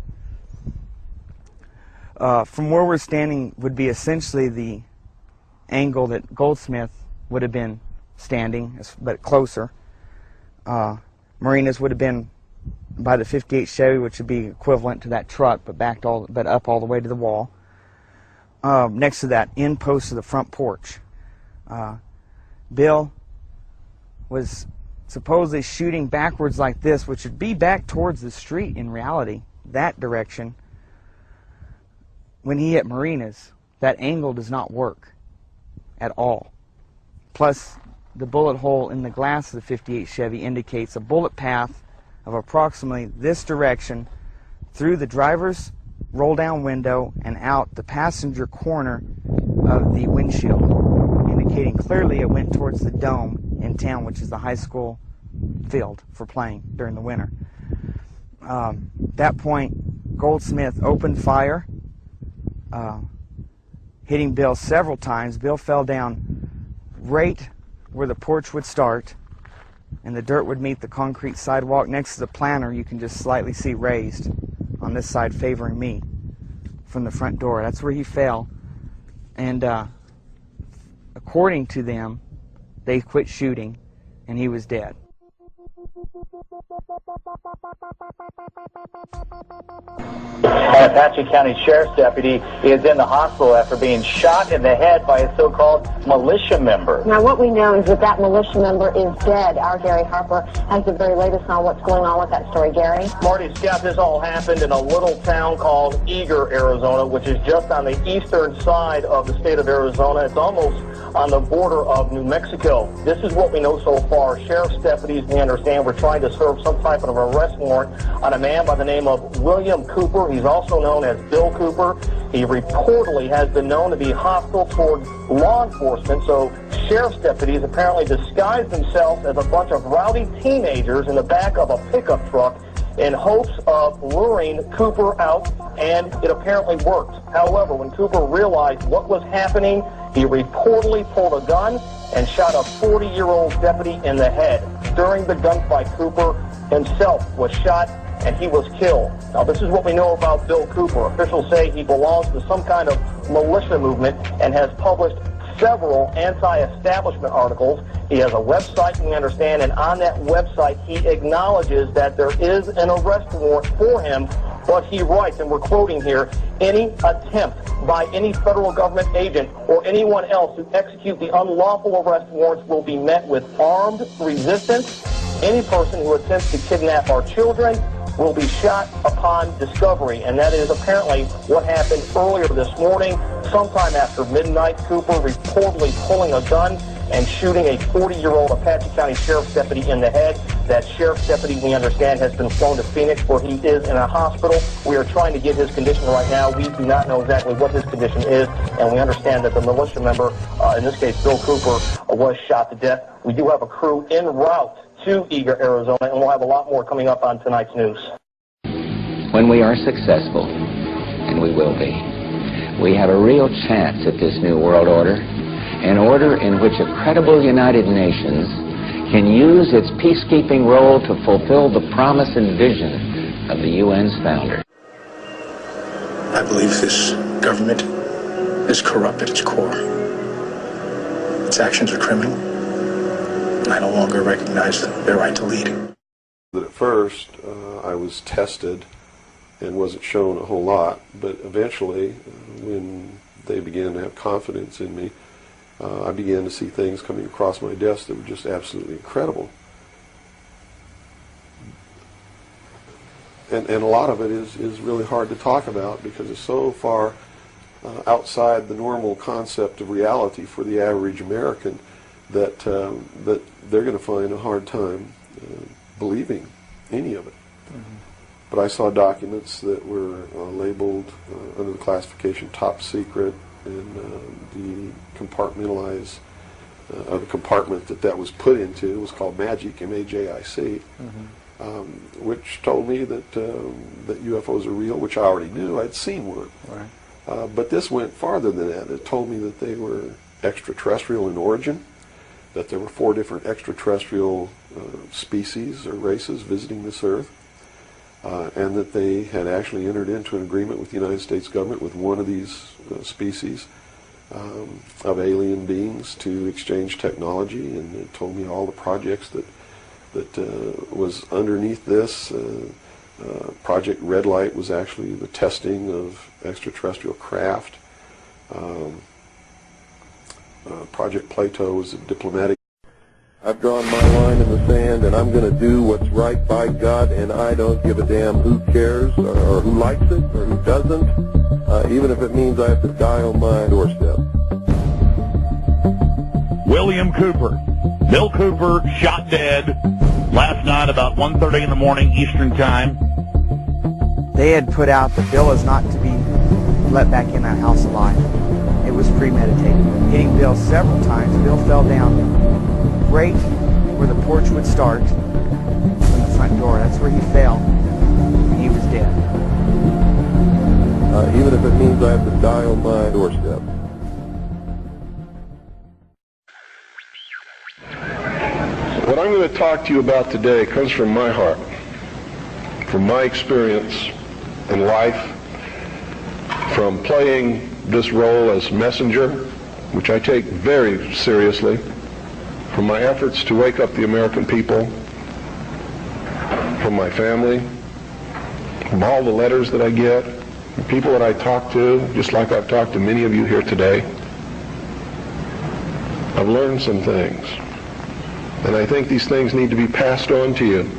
From where we're standing would be essentially the angle that Goldsmith would have been standing, but closer. Marina's would have been by the 58 Chevy, which would be equivalent to that truck, but up all the way to the wall. Next to that end post of the front porch. Bill was supposedly shooting backwards like this, which would be back towards the street in reality, that direction. When he hit Marina's, that angle does not work at all. Plus, the bullet hole in the glass of the 58 Chevy indicates a bullet path of approximately this direction through the driver's roll-down window and out the passenger corner of the windshield, indicating clearly it went towards the dome in town, which is the high school field for playing during the winter. At that point, Goldsmith opened fire, hitting Bill several times. Bill fell down right where the porch would start, and the dirt would meet the concrete sidewalk. Next to the planter, you can just slightly see raised on this side, favoring me from the front door. That's where he fell, and according to them, they quit shooting, and he was dead. An Apache County Sheriff's deputy is in the hospital after being shot in the head by a so-called militia member. Now, what we know is that that militia member is dead. Our Gary Harper has the very latest on what's going on with that story. Gary? Marty, Scott, this all happened in a little town called Eager, Arizona, which is just on the eastern side of the state of Arizona. It's almost on the border of New Mexico. This is what we know so far. Sheriff's deputies, we understand, were trying to serve some type of arrest warrant on a man by the name of William Cooper. He's also known as Bill Cooper. He reportedly has been known to be hostile toward law enforcement, so sheriff's deputies apparently disguised themselves as a bunch of rowdy teenagers in the back of a pickup truck in hopes of luring Cooper out, and it apparently worked. However, when Cooper realized what was happening, he reportedly pulled a gun and shot a 40-year-old deputy in the head. During the gunfight, Cooper himself was shot and he was killed. Now, this is what we know about Bill Cooper. Officials say he belongs to some kind of militia movement and has published several anti-establishment articles. He has a website, we understand, and on that website he acknowledges that there is an arrest warrant for him, but he writes, and we're quoting here, any attempt by any federal government agent or anyone else to execute the unlawful arrest warrants will be met with armed resistance. Any person who attempts to kidnap our children will be shot upon discovery, and that is apparently what happened earlier this morning. Sometime after midnight, Cooper reportedly pulling a gun and shooting a 40-year-old Apache County Sheriff's deputy in the head. That Sheriff's deputy, we understand, has been flown to Phoenix, where he is in a hospital. We are trying to get his condition right now. We do not know exactly what his condition is, and we understand that the militia member, in this case Bill Cooper, was shot to death. We do have a crew en route to Eager, Arizona, and we'll have a lot more coming up on tonight's news. When we are successful, and we will be, we have a real chance at this new world order, an order in which a credible United Nations can use its peacekeeping role to fulfill the promise and vision of the UN's founder. I believe this government is corrupt at its core. Its actions are criminal, and I no longer recognize their right to lead. At first, I was tested and wasn't shown a whole lot, but eventually, when they began to have confidence in me, I began to see things coming across my desk that were just absolutely incredible. And a lot of it is really hard to talk about because it's so far outside the normal concept of reality for the average American that that they're going to find a hard time believing any of it. Mm-hmm. But I saw documents that were labeled under the classification top secret, and the compartmentalized the compartment that was put into was called MAGIC, M-A-J-I-C, mm-hmm. Which told me that that UFOs are real, which I already knew. I'd seen one. Right. But this went farther than that. It told me that they were extraterrestrial in origin, that there were 4 different extraterrestrial species or races visiting this Earth, and that they had actually entered into an agreement with the United States government with one of these species of alien beings to exchange technology, and it told me all the projects that was underneath this. Project Red Light was actually the testing of extraterrestrial craft. Project Plato was a diplomatic. I've drawn my line in the sand, and I'm going to do what's right by God, and I don't give a damn who cares or who likes it or who doesn't, even if it means I have to die on my doorstep. William Cooper. Bill Cooper shot dead last night about 1:30 in the morning Eastern Time. They had put out the bill is not to be let back in that house alive. It was premeditated. Hitting Bill several times. Bill fell down right where the porch would start from the front door. That's where he fell. And he was dead. Even if it means I have to die on my doorstep. What I'm going to talk to you about today comes from my heart, from my experience in life, from playing this role as messenger, which I take very seriously, from my efforts to wake up the American people, from my family, from all the letters that I get, from people that I talk to, just like I've talked to many of you here today. I've learned some things. And I think these things need to be passed on to you.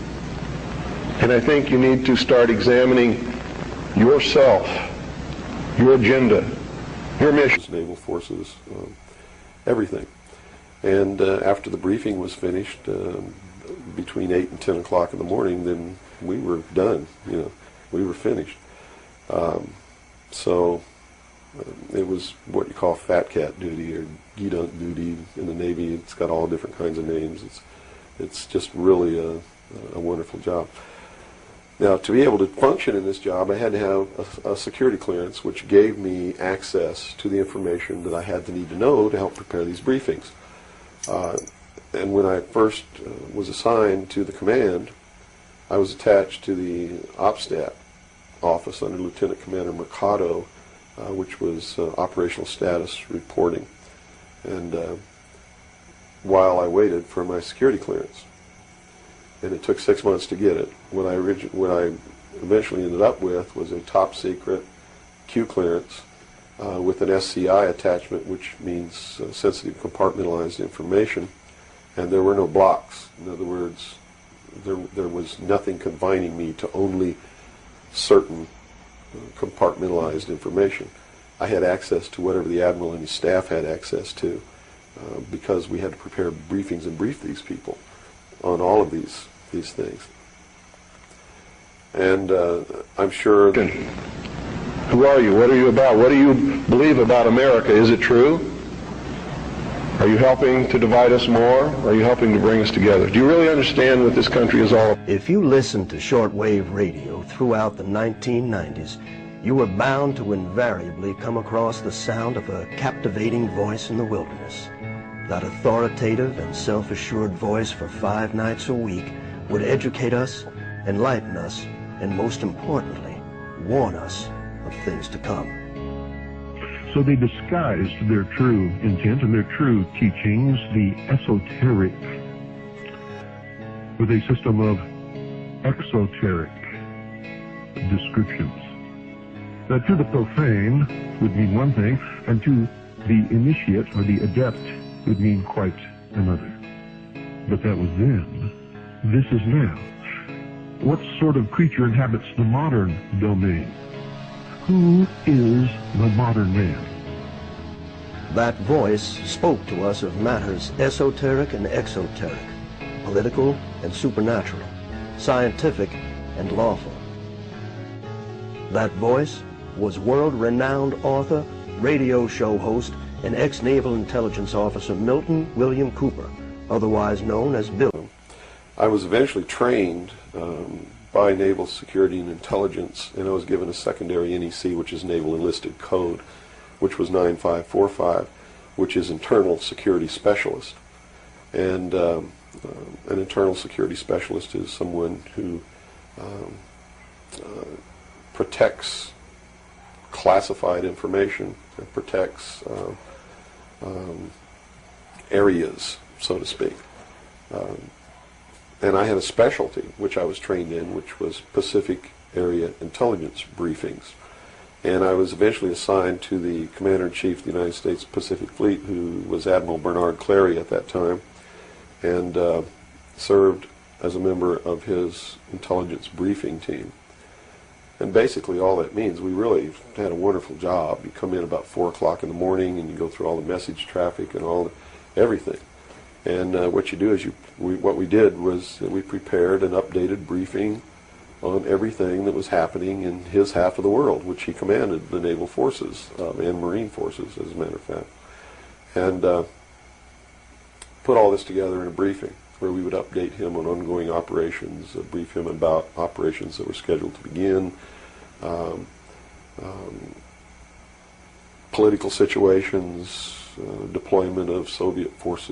And I think you need to start examining yourself, your agenda, your mission. Naval forces, everything. And after the briefing was finished, between 8 and 10 o'clock in the morning, then we were done. We were finished. So it was what you call fat cat duty or gedunk duty in the Navy. It's got all different kinds of names. It's just really a wonderful job. Now, to be able to function in this job, I had to have a security clearance, which gave me access to the information that I had to need to know to help prepare these briefings. And when I first was assigned to the command, I was attached to the OPSTAT office under Lieutenant Commander Mercado, which was operational status reporting. And while I waited for my security clearance, and it took 6 months to get it, what I eventually ended up with was a top secret Q clearance with an SCI attachment, which means sensitive compartmentalized information, and there were no blocks. In other words, there was nothing confining me to only certain compartmentalized information. I had access to whatever the Admiral and his staff had access to because we had to prepare briefings and brief these people on all of these things. And I'm sure... Who are you? What are you about? What do you believe about America? Is it true? Are you helping to divide us more? Are you helping to bring us together? Do you really understand what this country is all about? If you listened to shortwave radio throughout the 1990s, you were bound to invariably come across the sound of a captivating voice in the wilderness. That authoritative and self-assured voice for 5 nights a week would educate us, enlighten us, and most importantly, warn us of things to come. So they disguised their true intent and their true teachings, the esoteric, with a system of exoteric descriptions. That to the profane would mean one thing, and to the initiate or the adept would mean quite another. But that was then. This is now. What sort of creature inhabits the modern domain? Who is the modern man? That voice spoke to us of matters esoteric and exoteric, political and supernatural, scientific and lawful. That voice was world-renowned author, radio show host, and ex-Naval Intelligence Officer Milton William Cooper, otherwise known as Bill. I was eventually trained by Naval Security and Intelligence, and I was given a secondary NEC, which is Naval Enlisted Code, which was 9545, which is Internal Security Specialist. And an Internal Security Specialist is someone who protects classified information, and protects areas, so to speak. And I had a specialty, which I was trained in, which was Pacific Area Intelligence Briefings. And I was eventually assigned to the Commander-in-Chief of the United States Pacific Fleet, who was Admiral Bernard Clary at that time, and served as a member of his intelligence briefing team. And basically all that means, we really had a wonderful job. You come in about 4 o'clock in the morning and you go through all the message traffic and everything. And what you do is what we did was that we prepared an updated briefing on everything that was happening in his half of the world, which he commanded the naval forces and marine forces, as a matter of fact. And put all this together in a briefing where we would update him on ongoing operations, brief him about operations that were scheduled to begin, political situations, deployment of Soviet forces.